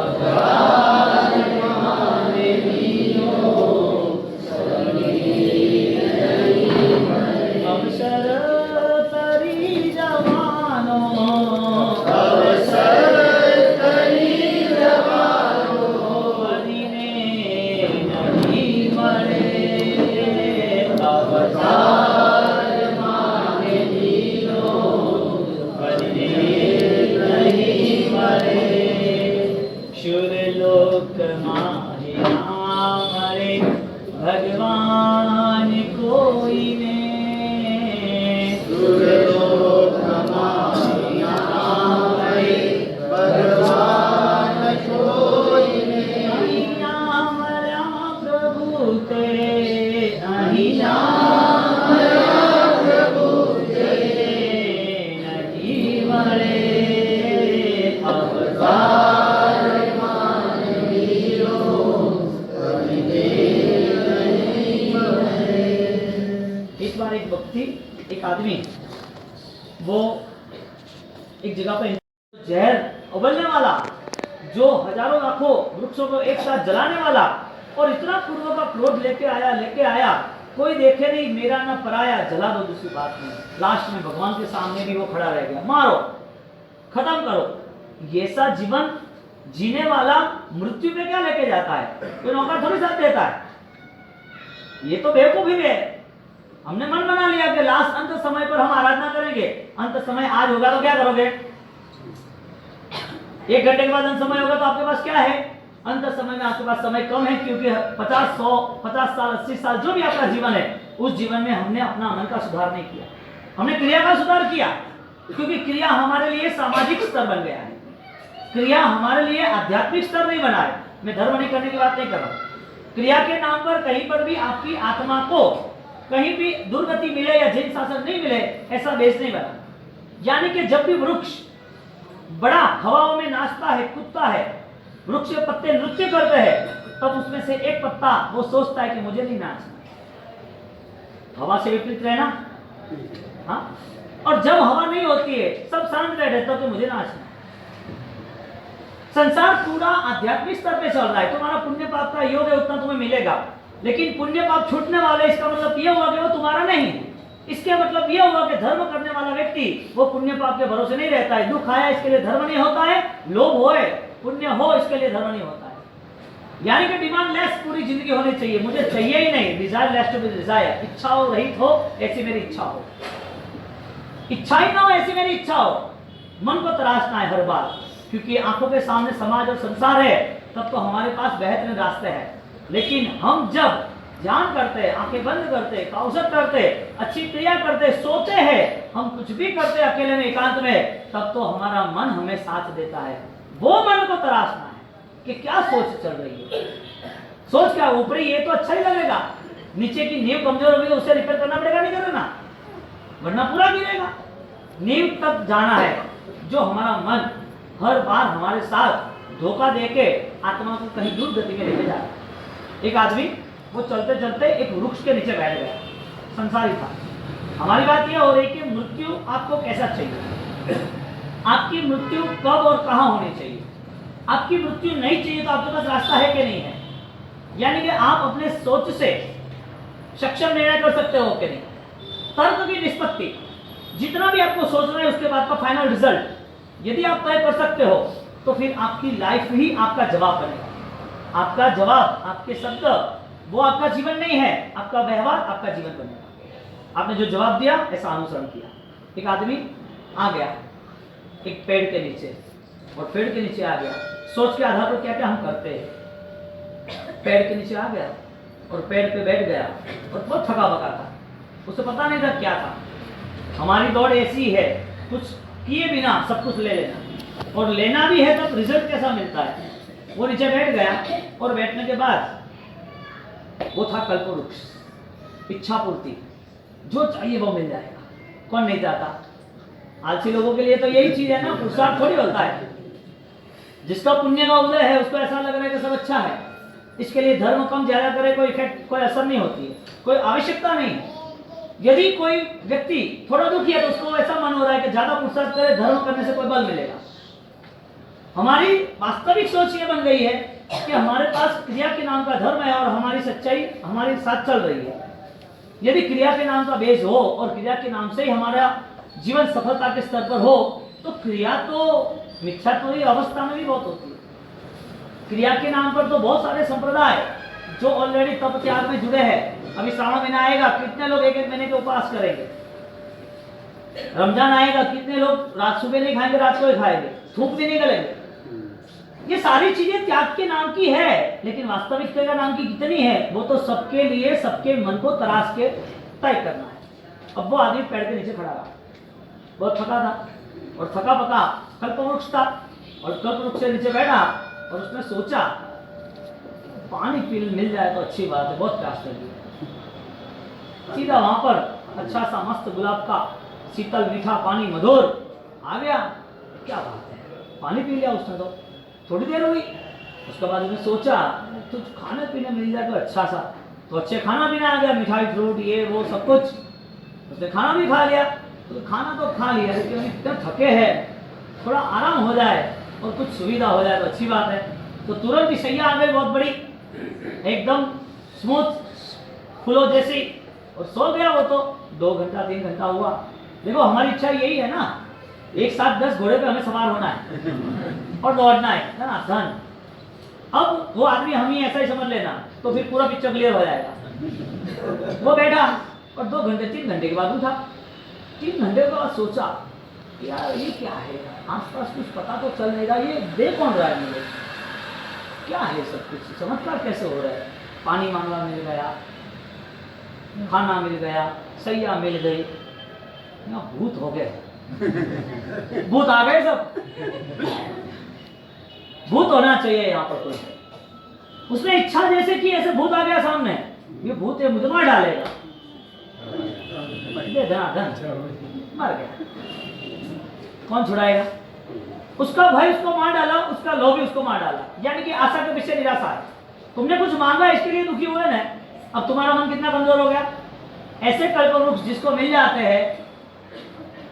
अवतार माने दीनो अवसर तरी जवानो, अवसर तरी जवानो पढ़ने नहीं मरे। अवतार माने दीनो पढ़ने नहीं मरे। शुर लोक माहे मरे भगवान कोई ने। शुर लोक माहे मरे भगवान कोई ने। अहिया मरा प्रभु ते, अहिया मरा प्रभु ते नहीं मरे। अवतार माने दीनो पढ़ने नहीं मरे। एक बार एक व्यक्ति, एक आदमी, वो एक जगह पे जहर उबलने वाला, जो हजारों लाखों वृक्षों को एक साथ जलाने वाला, और इतना पूर्व का क्रोध लेके आया, कोई देखे नहीं, मेरा ना पराया, जला दो। दूसरी बात नहीं, लास्ट में भगवान के सामने भी वो खड़ा रह गया। मारो, खत्म करो। ये सा जीवन जीने वाला मृत्यु पे क्या लेके जाता है? कोई नौकर थोड़ी साथ देता है। ये तो बेवकूफी है। हमने मन बना लिया कि लास्ट अंत समय पर हम आराधना करेंगे। अंत समय आज होगा तो क्या करोगे? 1 घंटे के बाद अंत समय होगा तो आपके पास क्या है? अंत समय में आपके पास समय कम है, क्योंकि 50 साल 80 साल जो भी आपका जीवन है, उस जीवन में हमने अपना मन का सुधार नहीं किया, हमने क्रिया का सुधार किया। क्योंकि क्रिया हमारे लिए सामाजिक स्तर बन गया है, क्रिया हमारे लिए आध्यात्मिक स्तर नहीं बना है। मैं धर्म नहीं करने की बात नहीं कर रहा। क्रिया के नाम पर कहीं पर भी आपकी आत्मा को कहीं भी दुर्गति मिले या जिन शासन नहीं मिले, ऐसा बेस नहीं बना। यानी कि जब भी वृक्ष बड़ा हवाओं में नाचता है, कूदता है, वृक्ष के पत्ते नृत्य करते हैं, तब उसमें से एक पत्ता वो सोचता है कि मुझे नहीं नाचना। हवा से विपरीत रहना। हाँ? और जब हवा नहीं होती है, सब शांत बैठे, तब तो मुझे नाचना। संसार पूरा आध्यात्मिक स्तर पे चल रहा है। तुम्हारा पुण्य पाप का योग है, उतना तुम्हें मिलेगा, लेकिन पुण्य पाप छूटने वाले, इसका मतलब यह हुआ कि वो तुम्हारा नहीं है। इसके मतलब यह हुआ कि धर्म करने वाला व्यक्ति वो पुण्य पाप के भरोसे नहीं रहता है। दुख आया इसके लिए धर्म नहीं होता है, लोभ होए पुण्य हो इसके लिए धर्म नहीं होता है। यानी कि डिमांड लेस पूरी जिंदगी होनी चाहिए, मुझे चाहिए ही नहीं, desireless to be desire. इच्छा हो रहित हो, ऐसी मेरी इच्छा हो, इच्छा ही ना हो ऐसी मेरी इच्छा हो। मन को तराशना है हर बार, क्योंकि आंखों के सामने समाज और संसार है, तब तो हमारे पास बेहतरीन रास्ते हैं। लेकिन हम जब ध्यान करते, आंखें बंद करते, कौशल करते, अच्छी क्रिया करते, सोते हैं, हम कुछ भी करते अकेले में, एकांत में, तब तो हमारा मन हमें साथ देता है। वो मन को तराशना है कि क्या सोच चल रही है। सोच क्या, ऊपरी ये तो अच्छा ही लगेगा, नीचे की नींव कमजोर होगी तो उसे रिपेयर करना पड़ेगा, नहीं करना, वरना पूरा गिरेगा। नींव तक जाना है जो हमारा मन हर बार हमारे साथ धोखा देके आत्मा को कहीं दूर गति में लेके जा रहा है। एक आदमी वो चलते चलते एक वृक्ष के नीचे बैठ गया, संसारी था। हमारी बात यह हो रही कि मृत्यु आपको कैसा चाहिए, आपकी मृत्यु कब और कहां होनी चाहिए। आपकी मृत्यु नहीं चाहिए तो आपके पास रास्ता है कि नहीं है। यानी कि आप अपने सोच से सक्षम निर्णय कर सकते हो कि नहीं। तर्क की निष्पत्ति, जितना भी आपको सोचना है उसके बाद का फाइनल रिजल्ट यदि आप तय कर सकते हो, तो फिर आपकी लाइफ ही आपका जवाब बनेगा। आपका जवाब, आपके शब्द, वो आपका जीवन नहीं है, आपका व्यवहार आपका जीवन बनेगा। आपने जो जवाब दिया ऐसा अनुसरण किया। एक आदमी आ गया एक पेड़ के नीचे, और पेड़ के नीचे आ गया, सोच के आधार पर क्या क्या हम करते हैं। पेड़ के नीचे आ गया और पेड़ पे बैठ गया और बहुत थका बका था, उसे पता नहीं था क्या था। हमारी दौड़ ऐसी है, कुछ किए बिना सब कुछ ले लेना, और लेना भी है तो रिजल्ट कैसा मिलता है। वो नीचे बैठ गया और बैठने के बाद वो था कल्पवृक्ष, इच्छा पूर्ति, जो चाहिए वो मिल जाएगा। कौन नहीं चाहता? आलसी लोगों के लिए तो यही चीज है ना, पुरुषार्थ थोड़ी होता है। जिसका पुण्य का उदय है उसको ऐसा लग रहा है कि सब अच्छा है, इसके लिए धर्म कम ज्यादा करे कोई इफेक्ट, कोई असर नहीं होती है, कोई आवश्यकता नहीं है। यदि कोई व्यक्ति थोड़ा दुखी है तो उसको ऐसा मन हो रहा है कि ज्यादा पुरुषार्थ करे, धर्म करने से कोई बल मिलेगा। हमारी वास्तविक सोच ये बन गई है कि हमारे पास क्रिया के नाम का धर्म है और हमारी सच्चाई हमारे साथ चल रही है। यदि क्रिया के नाम का बेस हो और क्रिया के नाम से ही हमारा जीवन सफलता के स्तर पर हो, तो क्रिया तो मिथ्यात्व अवस्था में भी बहुत होती है। क्रिया के नाम पर तो बहुत सारे संप्रदाय जो ऑलरेडी तप त्याग में जुड़े हैं। अभी श्रावण महीना आएगा, कितने लोग एक एक महीने के उपवास करेंगे। रमजान आएगा, कितने लोग रात सुबह नहीं खाएंगे, रात को ही खाएंगे, धूप भी नहीं गलेंगे। ये सारी चीजें त्याग के नाम की है, लेकिन वास्तविकता का नाम की कितनी है, वो तो सबके लिए सबके मन को तराश के तय करना है। अब वो आदमी पेड़ के नीचे खड़ा रहा, बहुत थका था, और थका पका कल्पवृक्ष था, और कल्पवृक्ष से नीचे बैठा और उसने सोचा पानी पी मिल जाए तो अच्छी बात है, बहुत प्यास लगी। सीधा वहां पर अच्छा सा मस्त गुलाब का शीतल मीठा पानी मधुर आ गया। क्या बात है, पानी पी लिया उसने तो। थोड़ी देर हुई, उसके बाद उसने सोचा तो खाने पीने मिल जाए तो अच्छा सा, तो अच्छे खाना पीना आ गया, मिठाई फ्रूट ये वो सब कुछ। उसने खाना भी खा लिया, तो खाना तो खा लिया, लेकिन इतने थके हैं, थोड़ा आराम हो जाए और कुछ सुविधा हो जाए तो अच्छी बात है। तो तुरंत ही सैया आ गई, बहुत बड़ी, एकदम स्मूथ फूलों जैसी, और सो गया वो तो। 2 घंटा 3 घंटा हुआ। देखो हमारी इच्छा यही है ना, एक साथ 10 घोड़े पे हमें सवार होना है और दौड़ना है ना, धन। अब वो आदमी हम ही ऐसा ही समझ लेना, तो फिर पूरा पिक्चर क्लियर हो जाएगा। वो बैठा और 2 घंटे 3 घंटे के बाद उठा, 3 घंटे के बाद सोचा यार ये क्या है, आसपास कुछ पता तो चल नहीं रहा, ये दे कौन रहा है मुझे, क्या है सब कुछ, चमत्कार कैसे हो रहा है। पानी मांगना मिल गया, खाना मिल गया, सैया मिल गई, यहाँ भूत हो गए, भूत आ गए सब, भूत होना चाहिए यहाँ पर कोई। उसने इच्छा जैसे की ऐसे भूत आ गया सामने, ये भूत है मुझे मार डालेगा, मर गया, कौन छुड़ाएगा। उसका भाई उसको मार डाला, उसका लोभी उसको मार डाला, यानी कि आशा के पीछे निराशा है। तुमने कुछ मांगा इसके लिए दुखी हुए ना, अब तुम्हारा मन कितना कमजोर हो गया। ऐसे कल्पवृक्ष जिसको मिल जाते हैं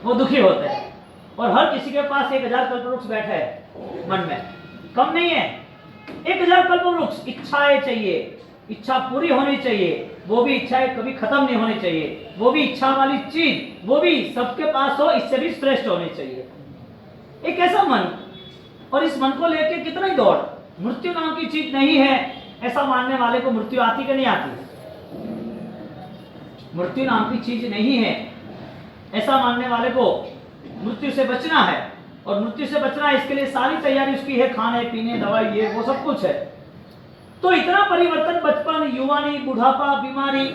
वो दुखी होते हैं, और हर किसी के पास 1000 कल्पवृक्ष बैठे हैं मन में, कम नहीं है 1000 कल्पवृक्ष। इच्छाएं चाहिए, इच्छा पूरी होनी चाहिए, वो भी इच्छाएं कभी खत्म नहीं होनी चाहिए, वो भी इच्छा वाली चीज वो भी सबके पास हो, इससे भी श्रेष्ठ होनी चाहिए। एक ऐसा मन, और इस मन को लेके कितना ही दौड़, मृत्यु नाम की चीज नहीं है ऐसा मानने वाले को मृत्यु आती कि नहीं आती, मृत्यु नाम की चीज नहीं है ऐसा मानने वाले को मृत्यु से बचना है, और मृत्यु से बचना है इसके लिए सारी तैयारी उसकी है, खाने पीने दवाई ये वो सब कुछ है। तो इतना परिवर्तन, बचपन युवानी बुढ़ापा बीमारी,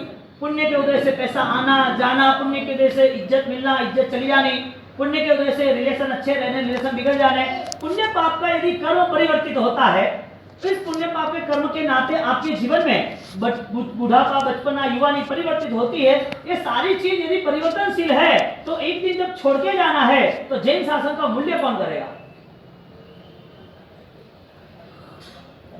पुण्य के उदय से पैसा आना जाना, पुण्य के उदय से इज्जत मिलना इज्जत चली जानी, पुण्य के उदय से रिलेशन अच्छे रहने रिलेशन बिगड़ जाने। पुण्य पाप का यदि कर्म परिवर्तित होता है तो इस पुण्य पाप के कर्म के नाते आपके जीवन में बुढ़ापा बचपना युवानी परिवर्तित होती है। ये सारी चीज यदि परिवर्तनशील है तो एक दिन जब छोड़ के जाना है तो जैन शासन का मूल्य कौन करेगा।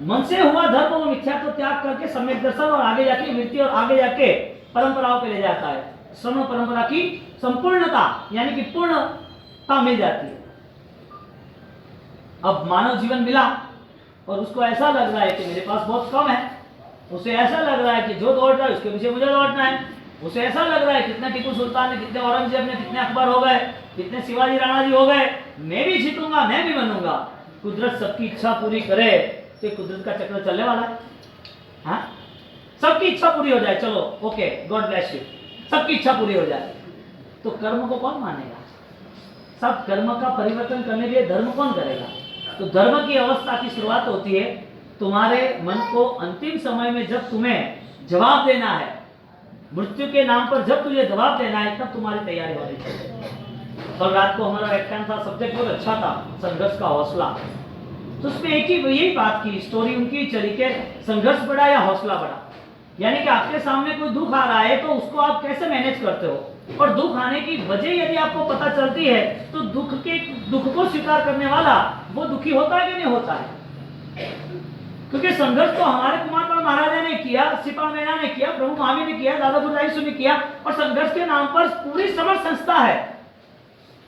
मन से हुआ धर्म और मिथ्या को त्याग करके सम्यक दर्शन और आगे जाके वृत्ति और आगे जाके परंपराओं पे ले जाता है। श्रम परंपरा की संपूर्णता यानी कि पूर्णता मिल जाती है। अब मानव जीवन मिला और उसको ऐसा लग रहा है कि मेरे पास बहुत कम है, उसे ऐसा लग रहा है कि जो दौड़ रहा है उसके पीछे मुझे दौड़ना है, उसे ऐसा लग रहा है कितने टीपू सुल्तान ने, कितने औरंगजेब ने, कितने अकबर हो गए, कितने शिवाजी राणा जी हो गए, मैं भी जीतूंगा मैं भी बनूंगा। कुदरत सबकी इच्छा पूरी करे तो कुदरत का चक्र चलने वाला है। हाँ? सबकी इच्छा पूरी हो जाए, चलो ओके गॉड ब्लेस यू, सबकी इच्छा पूरी हो जाए तो कर्म को कौन मानेगा। सब कर्म का परिवर्तन करने के लिए धर्म कौन करेगा। तो धर्म की अवस्था की शुरुआत होती है तुम्हारे मन को अंतिम समय में, जब तुम्हें जवाब देना है मृत्यु के नाम पर, जब तुझे जवाब देना है तब तुम्हारी तैयारी होनी चाहिए। कल रात को हमारा व्याख्यान था, सब्जेक्ट बहुत अच्छा था, संघर्ष का हौसला। तो उसमें एक ही यही बात की स्टोरी उनकी चली के संघर्ष बढ़ा या हौसला बढ़ा, यानी कि आपके सामने कोई दुख आ रहा है तो उसको आप कैसे मैनेज करते हो, और दुख आने की वजह यदि आपको पता चलती है तो दुख को स्वीकार करने वाला वो दुखी होता है कि नहीं होता है। क्योंकि संघर्ष तो हमारे कुमारपाल महाराजा ने किया, सिपा मैना ने किया, प्रभु महावीर ने किया, दादा बुद्धाईसु ने किया, और संघर्ष के नाम पर पूरी समर्थ संस्था है,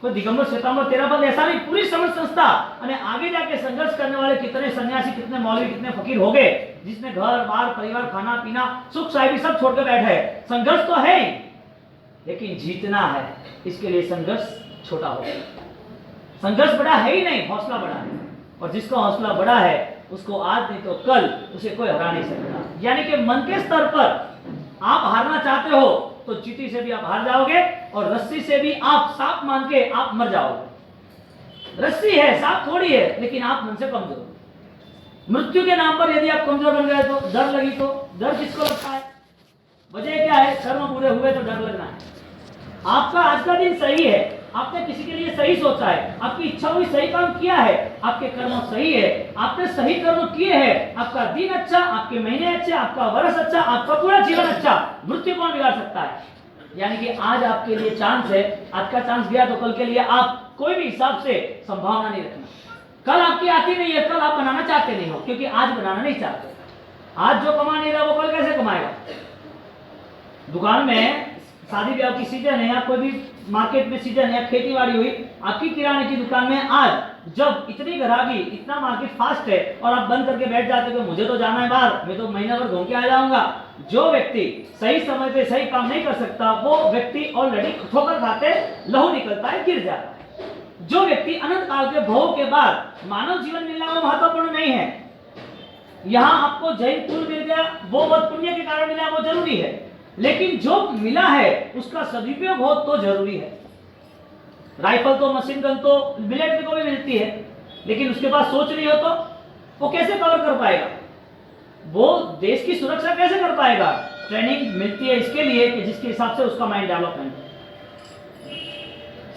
कोई दिगंबर श्वेतांबर तेरापद ऐसा नहीं, पूरी समर्थ संस्था। आगे जाके संघर्ष करने वाले कितने सन्यासी, कितने मौलवी, कितने फकीर हो गए जिसने घर बार परिवार खाना पीना सुख साहिबी सब छोड़ के बैठे हैं। संघर्ष तो है ही, लेकिन जीतना है, इसके लिए संघर्ष छोटा हो गया। संघर्ष बड़ा है ही नहीं, हौसला बड़ा है, और जिसका हौसला बड़ा है उसको आज नहीं तो कल उसे कोई हरा नहीं सकता। यानी कि मन के स्तर पर आप हारना चाहते हो तो चींटी से भी आप हार जाओगे, और रस्सी से भी आप सांप मान के आप मर जाओगे। रस्सी है, सांप थोड़ी है, लेकिन आप मन से कमजोर। मृत्यु के नाम पर यदि आप कमजोर बन गए तो डर लगी, तो डर किसको लगता है, वजह क्या है, कर्म पूरे हुए तो डर लगना है। आपका आज का दिन सही है, आपने किसी के लिए सही सोचा है, आपकी इच्छा हुई सही काम किया है, आपके कर्म सही है, आपने सही कर्म किए हैं, आपका दिन अच्छा, आपके महीने अच्छे, आपका वर्ष अच्छा, आपका पूरा जीवन अच्छा। मृत्यु कौन बिगाड़ सकता है। यानी कि आज आपके लिए चांस है, आज का चांस गया तो कल के लिए आप कोई भी हिसाब से संभावना नहीं रखना। कल आपकी आती नहीं है, कल आप बनाना चाहते नहीं हो, क्योंकि आज बनाना नहीं चाहते। आज जो कमा नहीं रहा वो कल कैसे कमाएगा। दुकान में शादी ब्याह की सीजन है, या कोई भी मार्केट में सीजन है, खेती बाड़ी हुई, आपकी किराने की दुकान में आज जब इतनी ग्राहकी, इतना मार्केट फास्ट है और आप बंद करके बैठ जाते हो, मुझे तो जाना है बाहर, मैं तो महीना भर घूम के आ जाऊंगा। जो व्यक्ति सही समय पे सही काम नहीं कर सकता वो व्यक्ति ऑलरेडी ठोकर खाते लहू निकलता है, गिर जाता है। जो व्यक्ति अनंत काल के भोग के बाद मानव जीवन मिलना वो महत्वपूर्ण नहीं है, यहाँ आपको जैन कुल मिल गया, वो बहुत पुण्य के कारण मिला, वो जरूरी है, लेकिन जो मिला है उसका सदुपयोग हो तो जरूरी है। राइफल तो, मशीन गन तो मिलिट्री को भी मिलती है, लेकिन उसके पास सोच नहीं हो तो वो कैसे कवर कर पाएगा, वो देश की सुरक्षा कैसे कर पाएगा। ट्रेनिंग मिलती है इसके लिए कि जिसके हिसाब से उसका माइंड डेवलपमेंट।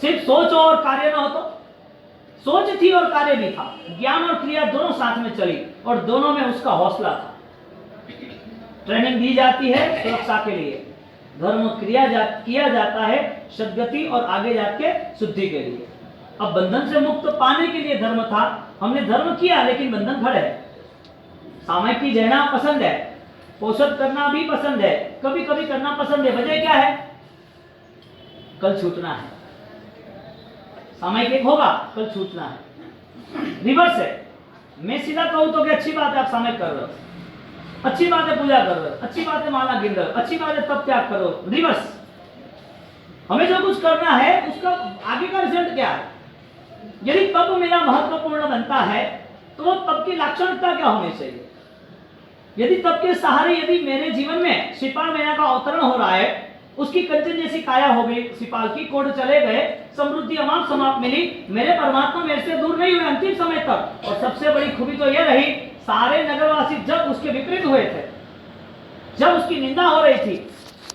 सिर्फ सोच और कार्य ना हो तो, सोच थी और कार्य भी था, ज्ञान और क्रिया दोनों साथ में चली और दोनों में उसका हौसला था। ट्रेनिंग दी जाती है सुरक्षा के लिए, धर्म किया जाता है सद्गति और आगे जाके शुद्धि के लिए। अब बंधन से मुक्त पाने के लिए धर्म था, हमने धर्म किया लेकिन बंधन खड़े है। सामायिक की रहना पसंद है, पोषण करना भी पसंद है, कभी कभी करना पसंद है, वजह क्या है, कल छूटना है। सामायिक एक होगा, कल छूटना है। रिवर्स है, मैं सीधा कहूं तो कि अच्छी बात है आप सामायिक कर रहे हो, अच्छी बात है पूजा कर रहे हो, अच्छी बात है माला गिन रहे हो, अच्छी बात है तब त्याग करो। रिवर्स, हमें जो कुछ करना है उसका आगे का रिजल्ट क्या है। यदि तब मेरा महत्वपूर्ण बनता है तो वो तब की लाक्षणिकता क्या होनी चाहिए। यदि तब के सहारे यदि मेरे जीवन में श्रीपाल मैया का अवतरण हो रहा है, उसकी कंचन जैसी काया हो गई, श्रीपाल की कोड चले गए, समृद्धि अमाप समाप्त मिली, मेरे परमात्मा मेरे से दूर नहीं हुए अंतिम समय तक। और सबसे बड़ी खूबी तो यह रही, सारे नगरवासी जब उसके विपरीत हुए थे, जब उसकी निंदा हो रही थी,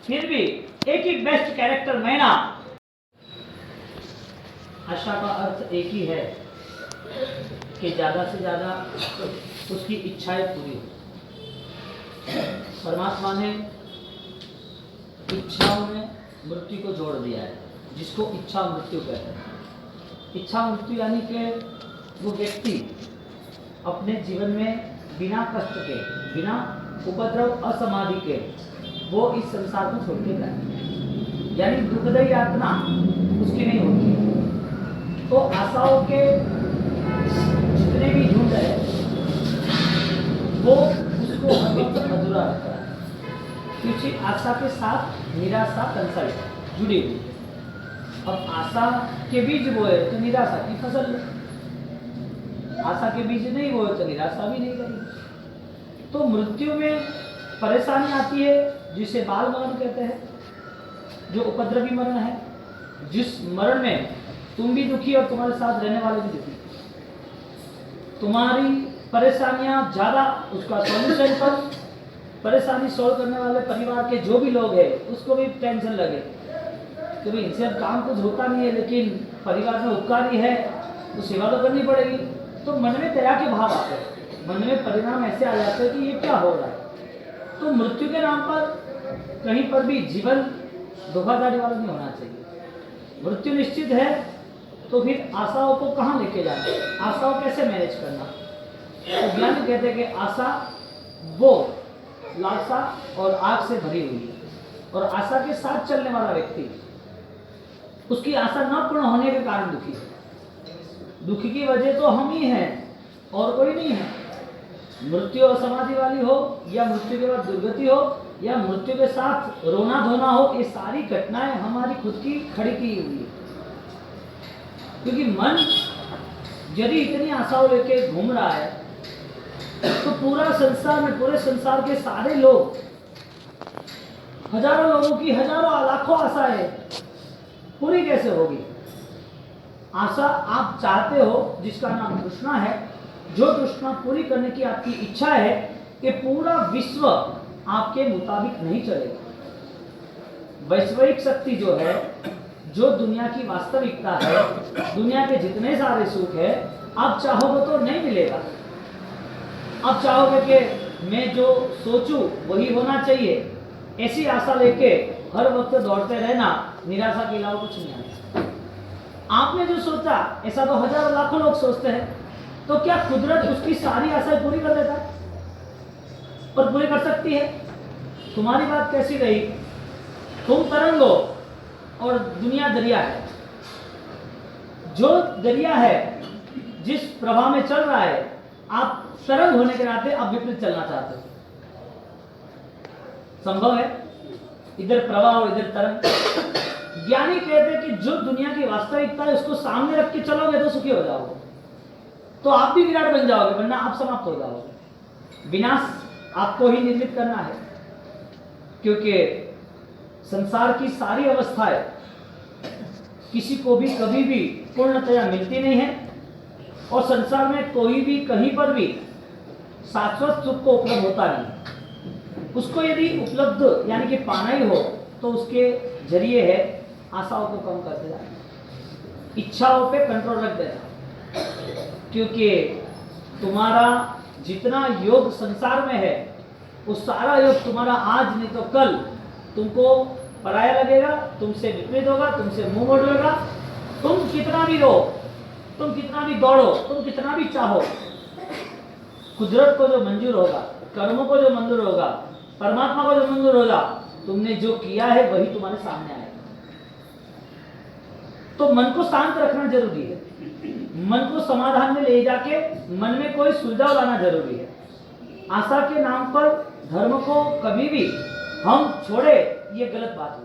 फिर भी एक ही बेस्ट कैरेक्टर मैना। आशा का अर्थ एक ही है कि ज्यादा से ज्यादा उसकी इच्छाएं पूरी हो। परमात्मा ने इच्छाओं में मृत्यु को जोड़ दिया है, जिसको इच्छा मृत्यु कहते हैं। इच्छा मृत्यु यानी कि वो व्यक्ति अपने जीवन में बिना कष्ट के, बिना उपद्रव असमाधि के वो इस संसार को छोड़ के जाए, यानी दुखदायी यातना उसकी नहीं होती। तो आशाओं के जितने भी झुंड है वो उसको हर वक्त अधूरा रखता है, क्योंकि आशा के साथ निराशा कंसल्ट जुड़ी हुई है। अब आशा के बीज बोए तो निराशा की फसल, आशा के बीज नहीं बोए तो निराशा भी नहीं करेगी। तो मृत्यु में परेशानी आती है जिसे बाल मरण कहते हैं, जो उपद्रवी मरण है, जिस मरण में तुम भी दुखी और तुम्हारे साथ रहने वाले भी दुखी, तुम्हारी परेशानियां ज्यादा, उसका सॉल्यूशन पर परेशानी सॉल्व करने वाले परिवार के जो भी लोग हैं उसको भी टेंशन लगे कि भाई इनसे अब काम कुछ होता नहीं है, लेकिन परिवार में उपकारी है तो सेवा तो करनी पड़ेगी। तो मन में दया के भाव आते हैं, मन में परिणाम ऐसे आ जाते हैं कि ये क्या हो रहा है। तो मृत्यु के नाम पर कहीं पर भी जीवन धोखाधड़ी वाला नहीं होना चाहिए। मृत्यु निश्चित है तो फिर आशाओं को कहाँ लेके जाना, आशाओं कैसे मैनेज करना। तो ज्ञान कहते हैं कि आशा वो लालसा और आग से भरी हुई है, और आशा के साथ चलने वाला व्यक्ति उसकी आशा न पूर्ण होने के कारण दुखी है। दुखी की वजह तो हम ही हैं और कोई नहीं है। मृत्यु असमाधि वाली हो या मृत्यु के बाद दुर्गति हो या मृत्यु के साथ रोना धोना हो, ये सारी घटनाएं हमारी खुद की खड़ी की हुई है। क्योंकि मन यदि इतनी आशाओं लेके घूम रहा है तो पूरा संसार में, पूरे संसार के सारे लोग, हजारों लोगों की हजारों लाखों आशाएं पूरी कैसे होगी। आशा आप चाहते हो जिसका नाम तृष्णा है, जो तृष्णा पूरी करने की आपकी इच्छा है कि पूरा विश्व आपके मुताबिक नहीं चलेगा। वैश्विक शक्ति जो है, जो दुनिया की वास्तविकता है, दुनिया के जितने सारे सुख है, आप चाहोगे तो नहीं मिलेगा। आप चाहोगे कि मैं जो सोचूं वही होना चाहिए, ऐसी आशा लेके हर वक्त दौड़ते रहना निराशा के अलावा कुछ नहीं आता। आपने जो सोचा ऐसा तो हजारों लाखों लोग सोचते हैं, तो क्या कुदरत उसकी सारी आशाएं पूरी कर देता है? और पूरी कर सकती है। तुम्हारी बात कैसी रही, तुम तरंग हो और दुनिया दरिया है। जो दरिया है, जिस प्रवाह में चल रहा है, आप तरंग होने के नाते आप विपरीत चलना चाहते हो। संभव है? इधर प्रवाह और इधर तरंग। ज्ञानी कहते हैं कि जो दुनिया की वास्तविकता है उसको सामने रख के चलोगे तो सुखी हो जाओगे, तो आप भी विराट बन जाओगे, वरना आप समाप्त हो जाओगे। विनाश आपको ही निर्मित करना है, क्योंकि संसार की सारी अवस्थाएं किसी को भी कभी भी पूर्णतया मिलती नहीं है, और संसार में कोई भी कहीं पर भी शाश्वत सुख को उपलब्ध होता नहीं। उसको यदि उपलब्ध यानी कि पाना ही हो तो उसके जरिए है आशाओं को कम करते जाना, इच्छाओं पे कंट्रोल रख देना, क्योंकि तुम्हारा जितना योग संसार में है वो सारा योग तुम्हारा आज नहीं तो कल तुमको पराया लगेगा, तुमसे विपरीत होगा, तुमसे मुंह मोड़ लेगा। तुम कितना भी रो, तुम कितना भी दौड़ो, तुम कितना भी चाहो, कुदरत को जो मंजूर होगा, कर्मों को जो मंजूर होगा, परमात्मा को जो मंजूर होगा, तुमने जो किया है वही तुम्हारे सामने आएगा। तो मन को शांत रखना जरूरी है, मन को समाधान में ले जाके मन में कोई सुलझाव लाना जरूरी है। आशा के नाम पर धर्म को कभी भी हम छोड़े, ये गलत बात है।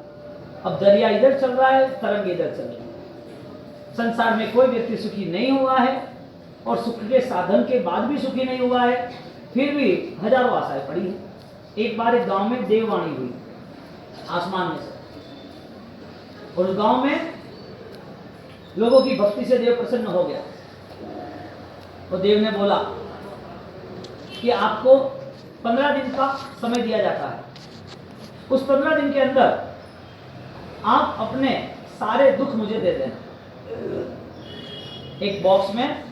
अब दरिया इधर चल रहा है, तरंग इधर चल रही है। संसार में कोई व्यक्ति सुखी नहीं हुआ है, और सुख के साधन के बाद भी सुखी नहीं हुआ है, फिर भी हजारों आशाएं पड़ी हैं। एक बार एक गांव में देववाणी हुई आसमान में से, और उस गांव में लोगों की भक्ति से देव प्रसन्न हो गया। और देव ने बोला कि आपको 15 दिन का समय दिया जाता है, उस 15 दिन के अंदर आप अपने सारे दुख मुझे दे देना। एक बॉक्स में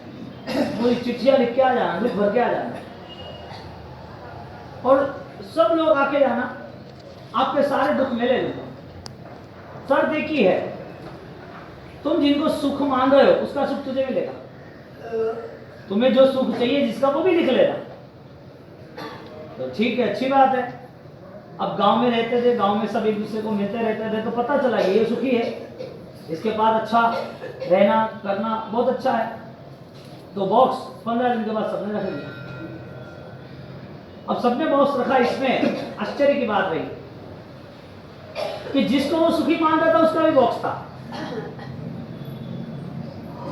पूरी चिट्ठियां लिख के आ जाना, दुख भर के आ जाना, और सब लोग आके जाना, आपके सारे दुख मैं ले लूंगा। शर्त एक ही है, तुम जिनको सुख मान रहे हो उसका सुख तुझे मिलेगा। तुम्हें जो सुख चाहिए जिसका, वो भी लिख लेना। तो ठीक है, अच्छी बात है। अब गांव में रहते थे, गांव में सब एक दूसरे को मिलते रहते थे, तो पता चला ये सुखी है, इसके पास अच्छा रहना करना बहुत अच्छा है। तो बॉक्स 15 दिन के बाद सबने रख दिया। अब सबने बॉक्स रखा, इसमें आश्चर्य की बात रही कि जिसको वो सुखी मान रहा था उसका भी बॉक्स था।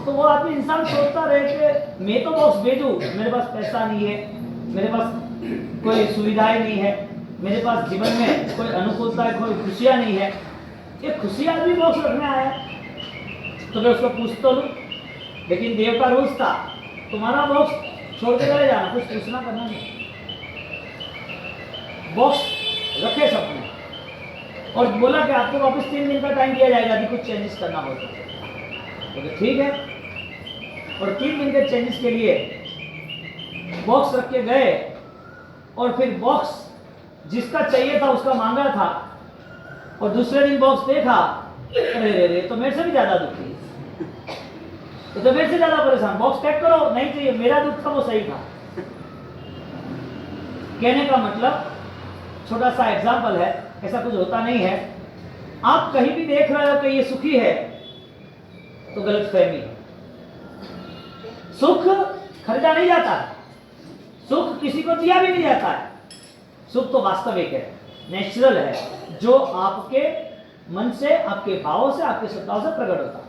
तो वो आदमी इंसान सोचता रहे कि मैं तो बॉक्स भेजूं, मेरे पास पैसा नहीं है, मेरे पास कोई सुविधाएं नहीं है, मेरे पास जीवन में कोई अनुकूलता है, कोई खुशियां नहीं है, ये खुशी आदमी बॉक्स रखने आया। तो मैं उसको पूछ तो लूं, लेकिन देव का रूल्स था, तुम्हारा बॉक्स छोड़ के चले जाना, कुछ पूछना करना नहीं। बॉक्स रखे सबने, और बोला कि आपको वापस 3 दिन का टाइम दिया जाएगा यदि कुछ चेंजेस करना हो तो ठीक है। और 3 दिन के चेंजेस के लिए बॉक्स रख के गए, और फिर बॉक्स जिसका चाहिए था उसका मांगा था, और दूसरे दिन बॉक्स देखा, अरे रे तो मेरे से भी ज्यादा दुखी है, तो मेरे से ज्यादा परेशान, बॉक्स पैक करो, नहीं चाहिए, मेरा दुख था वो सही था। कहने का मतलब, छोटा सा एग्जाम्पल है, ऐसा कुछ होता नहीं है। आप कहीं भी देख रहे हो कि ये सुखी है तो गलतफहमी। सुख खरीदा नहीं जाता, सुख किसी को दिया भी नहीं जाता है। सुख तो वास्तविक है, नेचुरल है, जो आपके मन से, आपके भावों से, आपके श्रद्धाओं से प्रकट होता है।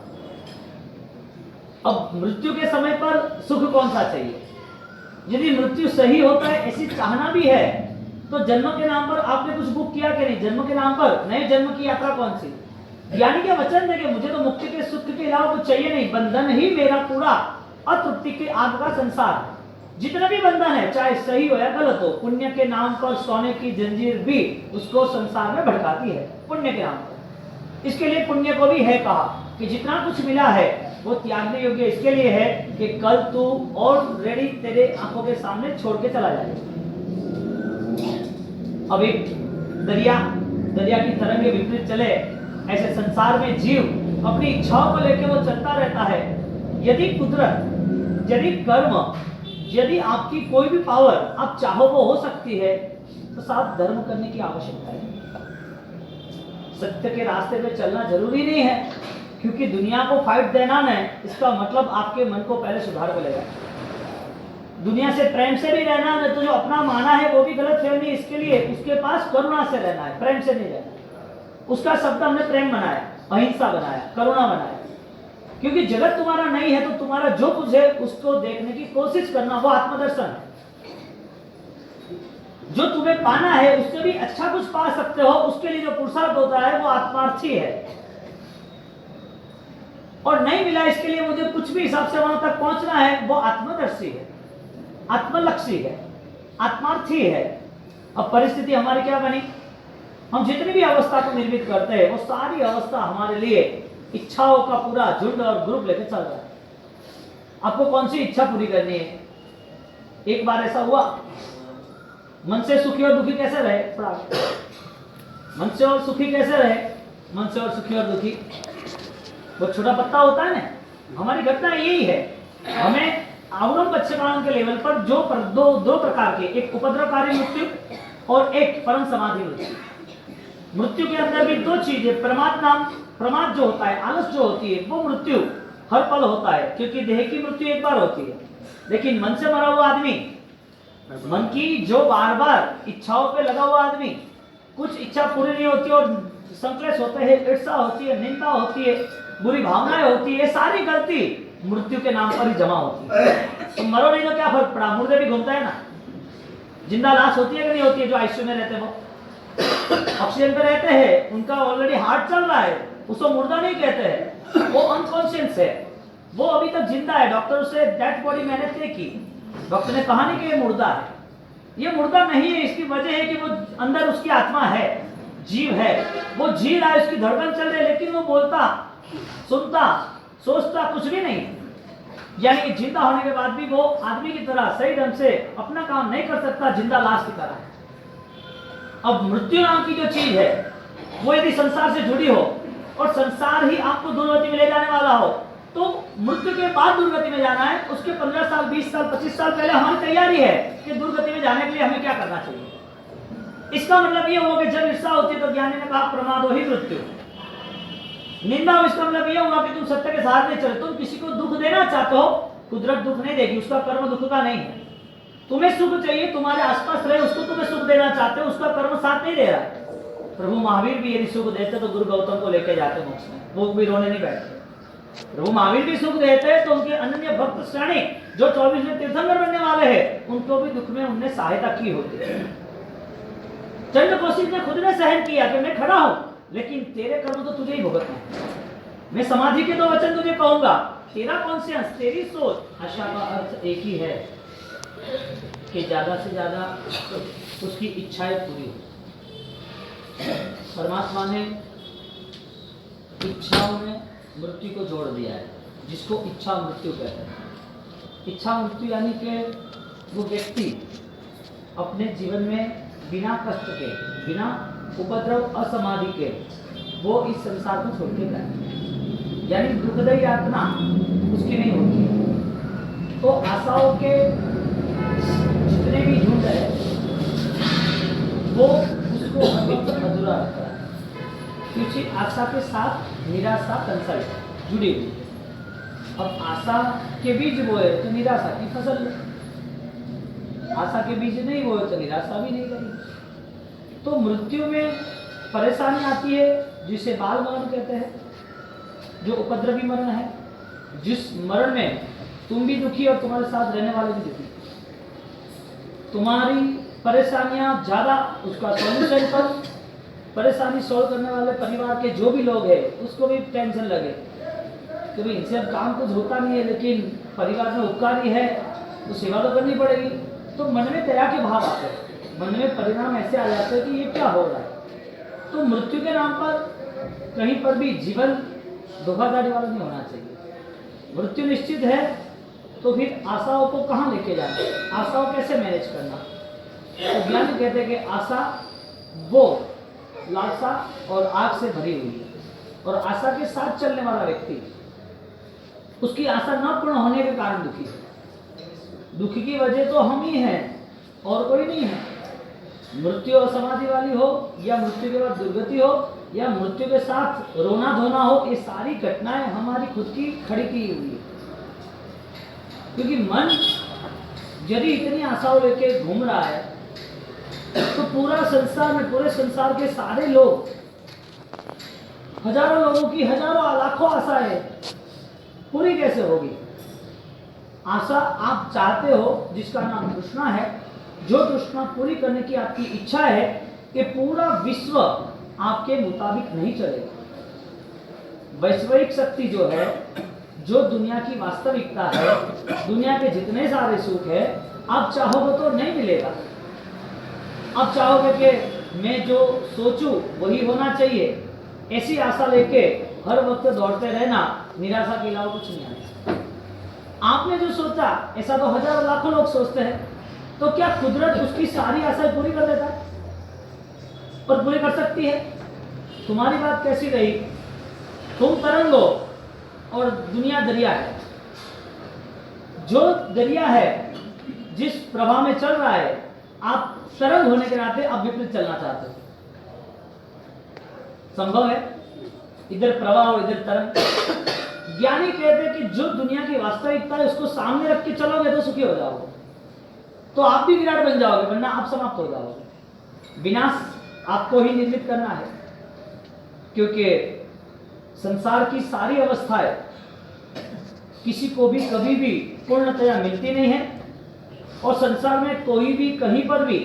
अब मृत्यु के समय पर सुख कौन सा चाहिए? यदि मृत्यु सही होता है, ऐसी चाहना भी है, तो जन्म के नाम पर आपने कुछ बुक किया कि नहीं? जन्म के नाम पर नए जन्म की यात्रा कौन सी? यानी कि वचन है कि मुझे तो मुक्ति के सुख के अलावा कुछ चाहिए नहीं, बंधन ही मेरा पूरा अतृप्ति के आग का संसार। जितना भी बंधन है, चाहे सही हो या गलत हो, पुण्य के नाम पर सोने की जंजीर भी उसको संसार में भड़काती है, पुण्य के नाम पर। इसके लिए पुण्य को भी है कहा कि जितना कुछ मिला है वो त्यागने योग्य इसके लिए है कि कल तू ऑलरेडी तेरे आंखों के सामने छोड़ के चला जाए। अब एक दरिया की तरंगे विपरीत चले, ऐसे संसार में जीव अपनी इच्छाओं को लेकर वो चलता रहता है। यदि कुदरत, यदि कर्म, यदि आपकी कोई भी पावर आप चाहो वो हो सकती है, तो साथ धर्म करने की आवश्यकता है। सत्य के रास्ते पे चलना जरूरी नहीं है, क्योंकि दुनिया को फाइट देना नहीं, इसका मतलब आपके मन को पहले सुधार को लेगा। दुनिया से प्रेम से भी रहना नहीं, तो जो अपना माना है वो भी गलत फहमी, इसके लिए उसके पास करुणा से रहना है, प्रेम से नहीं रहना। उसका शब्द हमने प्रेम बनाया, अहिंसा बनाया, करुणा बनाया, क्योंकि जगत तुम्हारा नहीं है तो तुम्हारा जो कुछ है उसको देखने की कोशिश करना, वो आत्मदर्शन है। जो तुम्हें पाना है उससे भी अच्छा कुछ पा सकते हो, उसके लिए जो पुरुषार्थ होता है वो आत्मार्थी है। और नहीं मिला इसके लिए मुझे कुछ भी हिसाब से वहां तक पहुंचना है, वो आत्मदर्शी है, आत्मलक्षी है, आत्मार्थी है। अब परिस्थिति हमारी क्या बनी, हम जितनी भी अवस्था को निर्मित करते हैं वो सारी अवस्था हमारे लिए इच्छाओं का पूरा झुंड और ग्रुप लेकर चल रहा है। आपको कौन सी इच्छा पूरी करनी है? एक बार ऐसा हुआ, मन से सुखी और दुखी कैसे रहे? मन से और सुखी कैसे रहे? मन से और सुखी और दुखी वो छोटा पत्ता होता है ना। हमारी घटना यही है, हमें आवरण पक्षपालन के लेवल पर जो दो प्रकार के, एक उपद्रवकारी मृत्यु और एक परम समाधि मृत्यु। मृत्यु के अंदर भी दो चीजें, प्रमाद जो होता है, आलस जो होती है, वो मृत्यु हर पल होता है, क्योंकि देह की मृत्यु एक बार होती है। लेकिन मन से मरा हुआ आदमी, मन की जो बार बार इच्छाओं पे लगा हुआ आदमी, कुछ इच्छा पूरी नहीं होती और संक्लेश होते हैं, ईर्ष्या होती है, निंदा होती है, बुरी भावनाएं होती है, सारी गलती मृत्यु के नाम पर ही जमा होती है। तो मरो नहीं तो क्या फर्क पड़ा, मुर्दे भी घूमता है ना। जिंदा लाश होती है कि नहीं होती है? जो आईसीयू में रहते हैं वो ऑक्सीजन पे रहते हैं, उनका ऑलरेडी हार्ट चल रहा है, उसको मुर्दा नहीं कहते हैं, वो अनकॉन्शियस है, वो अभी तक जिंदा है। डॉक्टर उसे डेड बॉडी मैंने तय की, डॉक्टर ने कहा नहीं कि ये मुर्दा है। ये मुर्दा नहीं है, इसकी वजह है कि वो अंदर उसकी आत्मा है, जीव है, वो जी रहा है, उसकी धड़कन चल रही है, लेकिन वो बोलता, सुनता, सोचता कुछ भी नहीं। यानी कि जिंदा होने के बाद भी वो आदमी की तरह सही ढंग से अपना काम नहीं कर सकता, जिंदा लाश की तरह। अब मृत्यु नाम की जो चीज है वो यदि संसार से जुड़ी हो और संसार ही आपको दुर्गति में ले जाने वाला हो, तो मृत्यु के बाद दुर्गति में जाना है, उसके 15 साल 20 साल 25 साल पहले हमारी तैयारी है कि दुर्गति में जाने के लिए हमें क्या करना चाहिए। इसका मतलब ये हुआ कि जब ईर्ष्या होती है तो ज्ञानी ने कहा प्रमादो ही मृत्यु। निंदा हो, इसका मतलब यह हुआ कि तुम सत्य के साथ नहीं चले, तुम किसी को दुख देना चाहते हो, कुदरत दुख नहीं देगी, उसका कर्म दुख का नहीं है। तुम्हें सुख चाहिए, तुम्हारे आसपास रहे उसको तुम्हें सुख देना चाहते हो, उसका कर्म साथ नहीं दे रहा है। प्रभु महावीर भी यदि सुख देते तो गुरु गौतम को लेके जाते मोक्ष में, वो भी रोने नहीं बैठते। प्रभु महावीर भी सुख देते तो उनके अनन्य भक्त श्रेणी जो 24वें तीर्थंकर बनने वाले हैं, उनको भी दुख में उनने सहायता की होती है। चंद्र कौशिक ने खुद ने सहन किया कि मैं खड़ा हूं, लेकिन तेरे कर्म तो तुझे ही भुगतना। मैं समाधि के 2 वचन तुझे कहूंगा, तेरा कॉन्शियस, तेरी सोच। आशा का अर्थ एक ही है कि ज्यादा से ज्यादा उसकी इच्छाएं पूरी हो। परमात्मा ने इच्छाओं में मृत्यु को जोड़ दिया है, जिसको इच्छा मृत्यु कहते हैं। इच्छा मृत्यु यानी कि वो व्यक्ति अपने जीवन में बिना कष्ट के, बिना उपद्रव, असमाधि के वो इस संसार को छोड़ के जाए, यानी दुखदायी यातना उसकी नहीं होती। तो आशाओं के जितने भी झुंड है वो उसको अधूरा रखता है, क्योंकि आशा के साथ निराशा कंसल्ट जुड़ी हुई है। अब आशा के बीज बोए तो निराशा की फसल, आशा के बीज नहीं बोए तो निराशा भी नहीं करेगी। तो मृत्यु में परेशानी आती है जिसे बाल मरण कहते हैं, जो उपद्रवी मरण है, जिस मरण में तुम भी दुखी और तुम्हारे साथ रहने वाले भी दुखी। तुम्हारी परेशानियां ज्यादा, उसका सॉल्यूशन पर परेशानी सॉल्व करने वाले परिवार के जो भी लोग हैं उसको भी टेंशन लगे कि भाई इनसे अब काम कुछ होता नहीं है, लेकिन परिवार में उपकारी है तो सेवा तो करनी पड़ेगी। तो मन में दया के भाव आते हैं, मन में परिणाम ऐसे आ जाते हैं कि ये क्या हो रहा है। तो मृत्यु के नाम पर कहीं पर भी जीवन धोखाधड़ी वाला नहीं होना चाहिए। मृत्यु निश्चित है तो फिर आशाओं को कहाँ लेके जाना, आशाओं कैसे मैनेज करना। तो ज्ञान कहते हैं कि आशा वो लालसा और आग से भरी हुई है, और आशा के साथ चलने वाला व्यक्ति उसकी आशा न पूर्ण होने के कारण दुखी है। दुखी की वजह तो हम ही हैं और कोई नहीं है। मृत्यु और समाधि वाली हो या मृत्यु के बाद दुर्गति हो या मृत्यु के साथ रोना धोना हो, ये सारी घटनाएं हमारी खुद की खड़ी की हुई है। क्योंकि मन यदि इतनी आशाओं लेके घूम रहा है तो पूरा संसार में, पूरे संसार के सारे लोग, हजारों लोगों की हजारों लाखों आशाएं पूरी कैसे होगी। आशा आप चाहते हो जिसका नाम तृष्णा है, जो तृष्णा पूरी करने की आपकी इच्छा है कि पूरा विश्व आपके मुताबिक नहीं चलेगा। वैश्विक शक्ति जो है, जो दुनिया की वास्तविकता है, दुनिया के जितने सारे सुख है, आप चाहोगे तो नहीं मिलेगा। आप चाहोगे कि मैं जो सोचूं वही होना चाहिए, ऐसी आशा लेके हर वक्त दौड़ते रहना, निराशा के अलावा कुछ नहीं आएगा। आपने जो सोचा ऐसा तो हजारों लाखों लोग सोचते हैं, तो क्या कुदरत उसकी सारी आशाएं पूरी कर देता है? और पूरी कर सकती है? तुम्हारी बात कैसी रही? तुम तरंग हो और दुनिया दरिया है। जो दरिया है, जिस प्रवाह में चल रहा है, आप तरंग होने के नाते आप विपरीत चलना चाहते हो। संभव है? इधर प्रवाह और इधर तरंग। ज्ञानी कहते हैं कि जो दुनिया की वास्तविकता है उसको सामने रख के चलोगे तो सुखी हो जाओगे, तो आप भी विराट बन जाओगे, वरना आप समाप्त हो जाओगे। विनाश आपको ही निर्मित करना है, क्योंकि संसार की सारी अवस्थाएं किसी को भी कभी भी पूर्णतया मिलती नहीं है, और संसार में कोई भी कहीं पर भी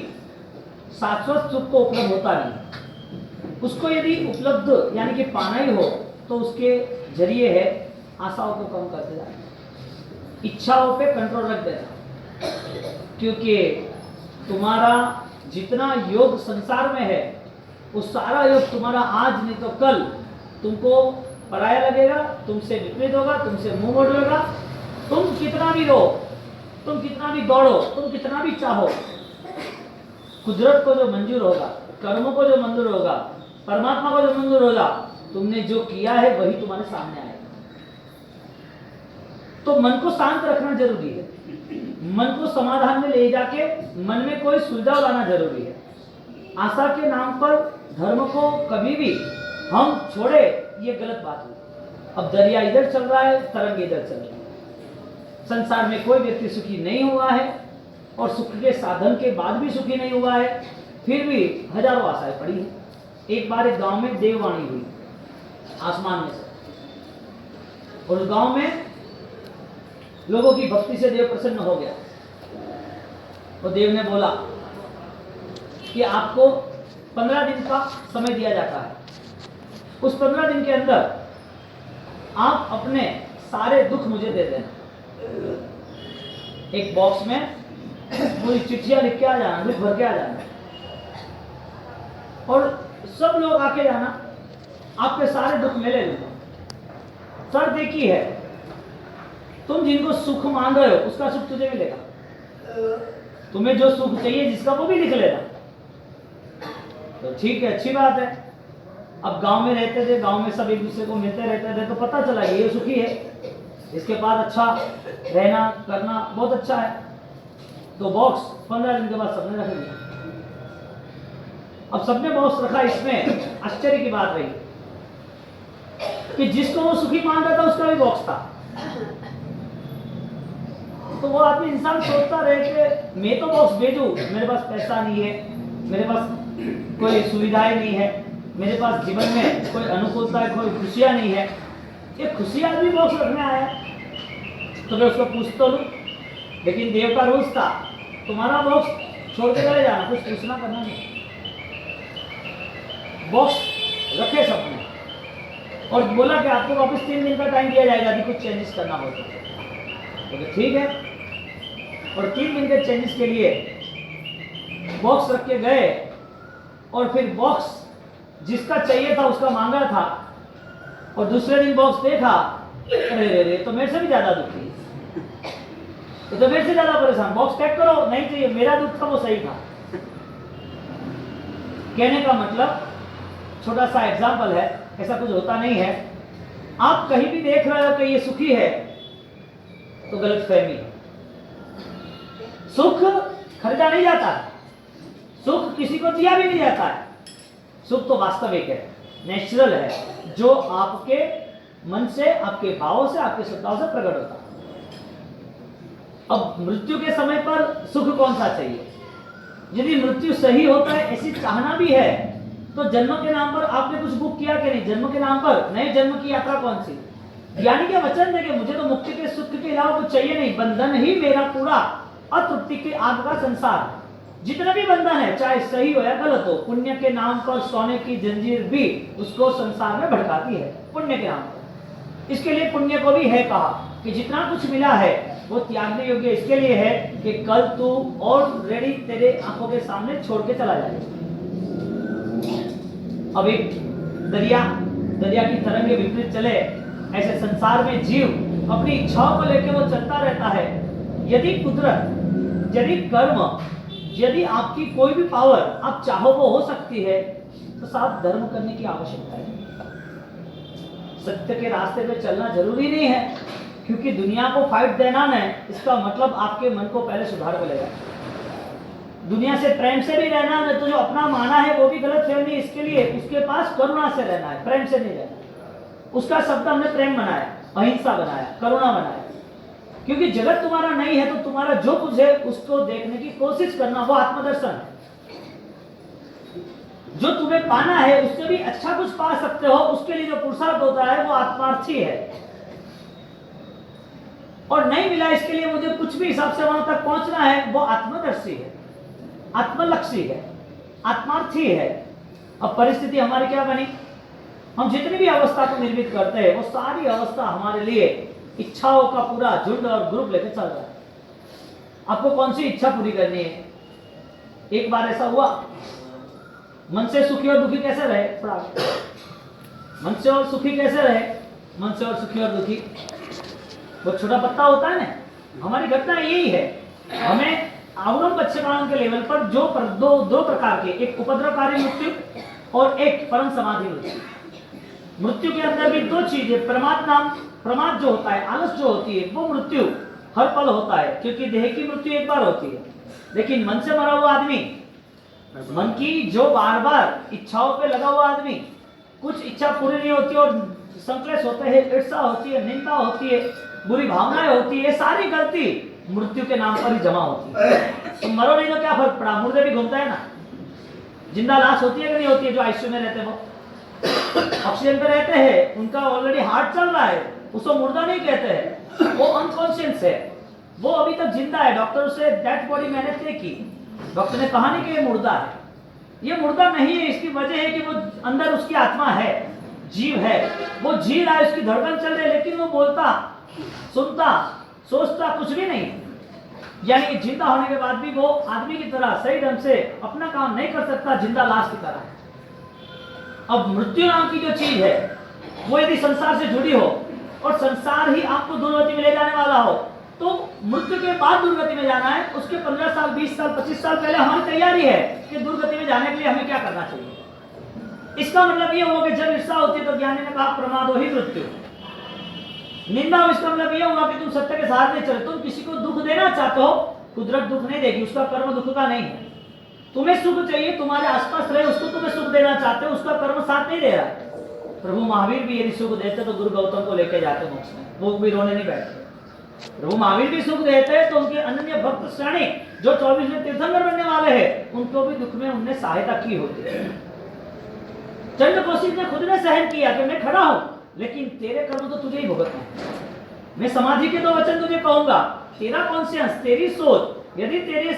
शाश्वत सुख को उपलब्ध होता नहीं। उसको यदि उपलब्ध यानी कि पाना ही हो तो उसके जरिए है आशाओं को कम करते जाना, इच्छाओं पे कंट्रोल रख देना, क्योंकि तुम्हारा जितना योग संसार में है वो सारा योग तुम्हारा आज नहीं तो कल तुमको पराया लगेगा, तुमसे विपरीत होगा, तुमसे मुंह मोड़ लेगा। तुम कितना भी रो, तुम कितना भी दौड़ो, तुम कितना भी चाहो, कुदरत को जो मंजूर होगा, कर्मों को जो मंजूर होगा, परमात्मा को जो मंजूर होगा, तुमने जो किया है वही तुम्हारे सामने आएगा। तो मन को शांत रखना जरूरी है, मन को समाधान में ले जाके मन में कोई सुलझाव लाना जरूरी है। आशा के नाम पर धर्म को कभी भी हम छोड़े, ये गलत बात है। अब दरिया इधर चल रहा है, तरंग इधर चल रही है। संसार में कोई व्यक्ति सुखी नहीं हुआ है, और सुख के साधन के बाद भी सुखी नहीं हुआ है, फिर भी हजारों आशाएं पड़ी हैं। एक बार एक गांव में देववाणी हुई आसमान में से, और उस गांव में लोगों की भक्ति से देव प्रसन्न हो गया, और देव ने बोला कि आपको 15 दिन का समय दिया जाता है। उस 15 दिन के अंदर आप अपने सारे दुख मुझे दे देना। एक बॉक्स में पूरी चिट्ठियां लिख के आ जाना, दुख भर के आ जाना, और सब लोग आके जाना, आपके सारे दुख मैं ले लूंगा। शर्त एक ही है, तुम जिनको सुख मान रहे हो उसका सुख तुझे मिलेगा। तुम्हें जो सुख चाहिए जिसका, वो भी लिख लेना। तो ठीक है, अच्छी बात है। अब गांव में रहते थे, गांव में सब एक दूसरे को मिलते रहते थे, तो पता चला ये सुखी है, इसके पास अच्छा रहना करना बहुत अच्छा है। तो बॉक्स 15 दिन के बाद सबने रख दिया। अब सबने बॉक्स रखा, इसमें आश्चर्य की बात रही कि जिसको वो सुखी मान रहा था उसका भी बॉक्स था। तो वो आदमी इंसान सोचता रहे कि मैं तो बॉक्स भेजूं, मेरे पास पैसा नहीं है, मेरे पास कोई सुविधाएं नहीं है, मेरे पास जीवन में कोई अनुकूलता है, कोई खुशियां नहीं है, ये खुशी आदमी बॉक्स रखने आया। तो मैं उसको पूछ तो लूं, लेकिन देव का रूल्स था, तुम्हारा बॉक्स छोड़ के चले जाना, कुछ पूछना करना नहीं। बॉक्स रखे सबने, और बोला कि आपको वापस 3 दिन का टाइम दिया जाएगा यदि कुछ चेंजेस करना हो तो ठीक है। और 3 दिन के चेंजेस के लिए बॉक्स रख के गए, और फिर बॉक्स जिसका चाहिए था उसका मांगा था, और दूसरे दिन बॉक्स देखा, अरे रे तो मेरे से भी ज्यादा दुखी, तो मेरे से ज्यादा परेशान, बॉक्स पैक करो, नहीं चाहिए, मेरा दुख था वो सही था। कहने का मतलब, छोटा सा एग्जाम्पल है, ऐसा कुछ होता नहीं है। आप कहीं भी देख रहे हो कि ये सुखी है तो गलत फहमी है। सुख खरीदा नहीं जाता है, सुख किसी को दिया भी नहीं जाता है। सुख तो वास्तविक है, नेचुरल है, जो आपके मन से, आपके भावों से, आपके श्रद्धाओं से प्रकट होता है। अब मृत्यु के समय पर सुख कौन सा चाहिए? यदि मृत्यु सही होता है, ऐसी चाहना भी है, तो जन्म के नाम पर आपने कुछ बुक किया कि नहीं? जन्म के नाम पर नए जन्म की यात्रा कौन सी? ज्ञानी के वचन है कि मुझे तो मुक्ति के सुख के अलावा कुछ चाहिए नहीं, बंधन ही मेरा पूरा, अतृप्ति के आग का संसार। जितना भी बंधन है, चाहे सही हो या गलत हो, पुण्य के नाम पर सोने की जंजीर भी उसको संसार में भड़काती है, पुण्य के नाम पर। इसके लिए पुण्य को भी है कहा कि जितना कुछ मिला है वो त्यागने योग्य इसके लिए है कि कल तू ऑलरेडी तेरे आंखों के सामने छोड़ के चला जाए। अब एक दरिया की तरंगे विपरीत चले, ऐसे संसार में जीव अपनी इच्छाओं को लेकर वो चलता रहता है। यदि कुदरत, यदि कर्म, यदि आपकी कोई भी पावर आप चाहो वो हो सकती है, तो साथ धर्म करने की आवश्यकता है। सत्य के रास्ते पे चलना जरूरी नहीं है, क्योंकि दुनिया को फाइट देना नहीं, इसका मतलब आपके मन को पहले सुधार को लेगा। दुनिया से प्रेम से भी रहना नहीं, तो जो अपना माना है वो भी गलत फहमी, इसके लिए उसके पास करुणा से रहना है, प्रेम से नहीं रहना। उसका शब्द हमने प्रेम बनाया, अहिंसा बनाया, करुणा बनाया। क्योंकि जगत तुम्हारा नहीं है, तो तुम्हारा जो कुछ है उसको देखने की कोशिश करना, वो आत्मदर्शन है। जो तुम्हें पाना है उससे भी अच्छा कुछ पा सकते हो, उसके लिए जो पुरुषार्थ होता है वो आत्मार्थी है। और नहीं मिला, इसके लिए मुझे कुछ भी हिसाब से वहां तक पहुंचना है, वो आत्मदर्शी है, आत्मलक्षी है, आत्मार्थी है। अब परिस्थिति हमारी क्या बनी? हम जितनी भी अवस्था को निर्मित करते हैं, वो सारी अवस्था हमारे लिए इच्छाओं का पूरा झुंड और ग्रुप लेकर चल रहा है। आपको कौन सी इच्छा पूरी करनी है? एक बार ऐसा हुआ, मन से सुखी और दुखी कैसे रहे? मन से और सुखी कैसे रहे? मन से और सुखी और दुखी, वो छोटा पत्ता होता है ना। हमारी घटना यही है, हमें अवगम पक्षपालन के लेवल पर जो दो प्रकार के, एक उपद्रवकारी मृत्यु और एक परम समाधि मृत्यु। मृत्यु के अंदर भी दो चीजें, प्रमाद जो होता है, आलस जो होती है, वो मृत्यु हर पल होता है, क्योंकि देह की मृत्यु एक बार होती है। लेकिन मन से मरा हुआ आदमी, मन की जो बार बार इच्छाओं पे लगा हुआ आदमी, कुछ इच्छा पूरी नहीं होती और संक्लेश होते हैं, ईर्ष्या होती है, निंदा होती है, बुरी भावनाएं होती है, सारी गलती मृत्यु के नाम पर ही जमा होती है। तो मरो नहीं तो क्या फर्क पड़ा, मुर्दे भी घूमता है ना। जिंदा लाश होती है कि नहीं होती है? जो आईसीयू में रहते हैं, वो ऑक्सीजन पे रहते हैं, उनका ऑलरेडी हार्ट चल रहा है, उसको मुर्दा नहीं कहते हैं, वो अनकॉन्शियस है, वो अभी तक जिंदा है। डॉक्टर से डेड बॉडी मैंने तय की, डॉक्टर ने कहा नहीं कि ये मुर्दा है। ये मुर्दा नहीं है, इसकी वजह है कि वो अंदर उसकी आत्मा है, जीव है, वो जी रहा है, उसकी धड़कन चल रही है, लेकिन वो बोलता, सुनता, सोचता कुछ भी नहीं। यानी कि जिंदा होने के बाद भी वो आदमी की तरह सही ढंग से अपना काम नहीं कर सकता, जिंदा लाश की तरह। अब मृत्यु नाम की जो चीज है, वो यदि संसार से जुड़ी हो और संसार ही आपको दुर्गति में ले जाने वाला हो, तो मृत्यु के बाद दुर्गति में जाना है, उसके 15 साल, 20 साल, 25 साल पहले हमारी तैयारी है कि दुर्गति में जाने के लिए हमें क्या करना चाहिए। इसका मतलब ये हुआ कि जब ईर्ष्या होती है तो ज्ञानी ने कहा प्रमादो ही मृत्यु। निंदा, इसका मतलब यह हुआ कि तुम सत्य के साथ नहीं चले, तुम किसी को दुख देना चाहते हो, कुदरत दुख नहीं देगी, उसका कर्म दुख का नहीं है। तुम्हें सुख चाहिए, तुम्हारे आसपास रहे उसको तुम्हें सुख देना चाहते हो, उसका कर्म साथ नहीं दे रहा। प्रभु महावीर भी यदि सुख देते तो गुरु गौतम को लेकर जाते मोक्ष में, वो भी रोने नहीं बैठते। प्रभु महावीर भी सुख देते हैं तो उनके अनन्य भक्त श्रेणी जो 24वें तीर्थंकर बनने वाले हैं, उनको भी दुख में उनने सहायता की होती है। चंद्र कौशिक ने खुद ने सहन किया कि मैं खड़ा हूं, लेकिन तेरे कर्म तो तुझे ही भुगतना है। मैं समाधि के 2 वचन तुझे कहूंगा, तेरा कॉन्शियस, तेरी सोच, यदि तेरे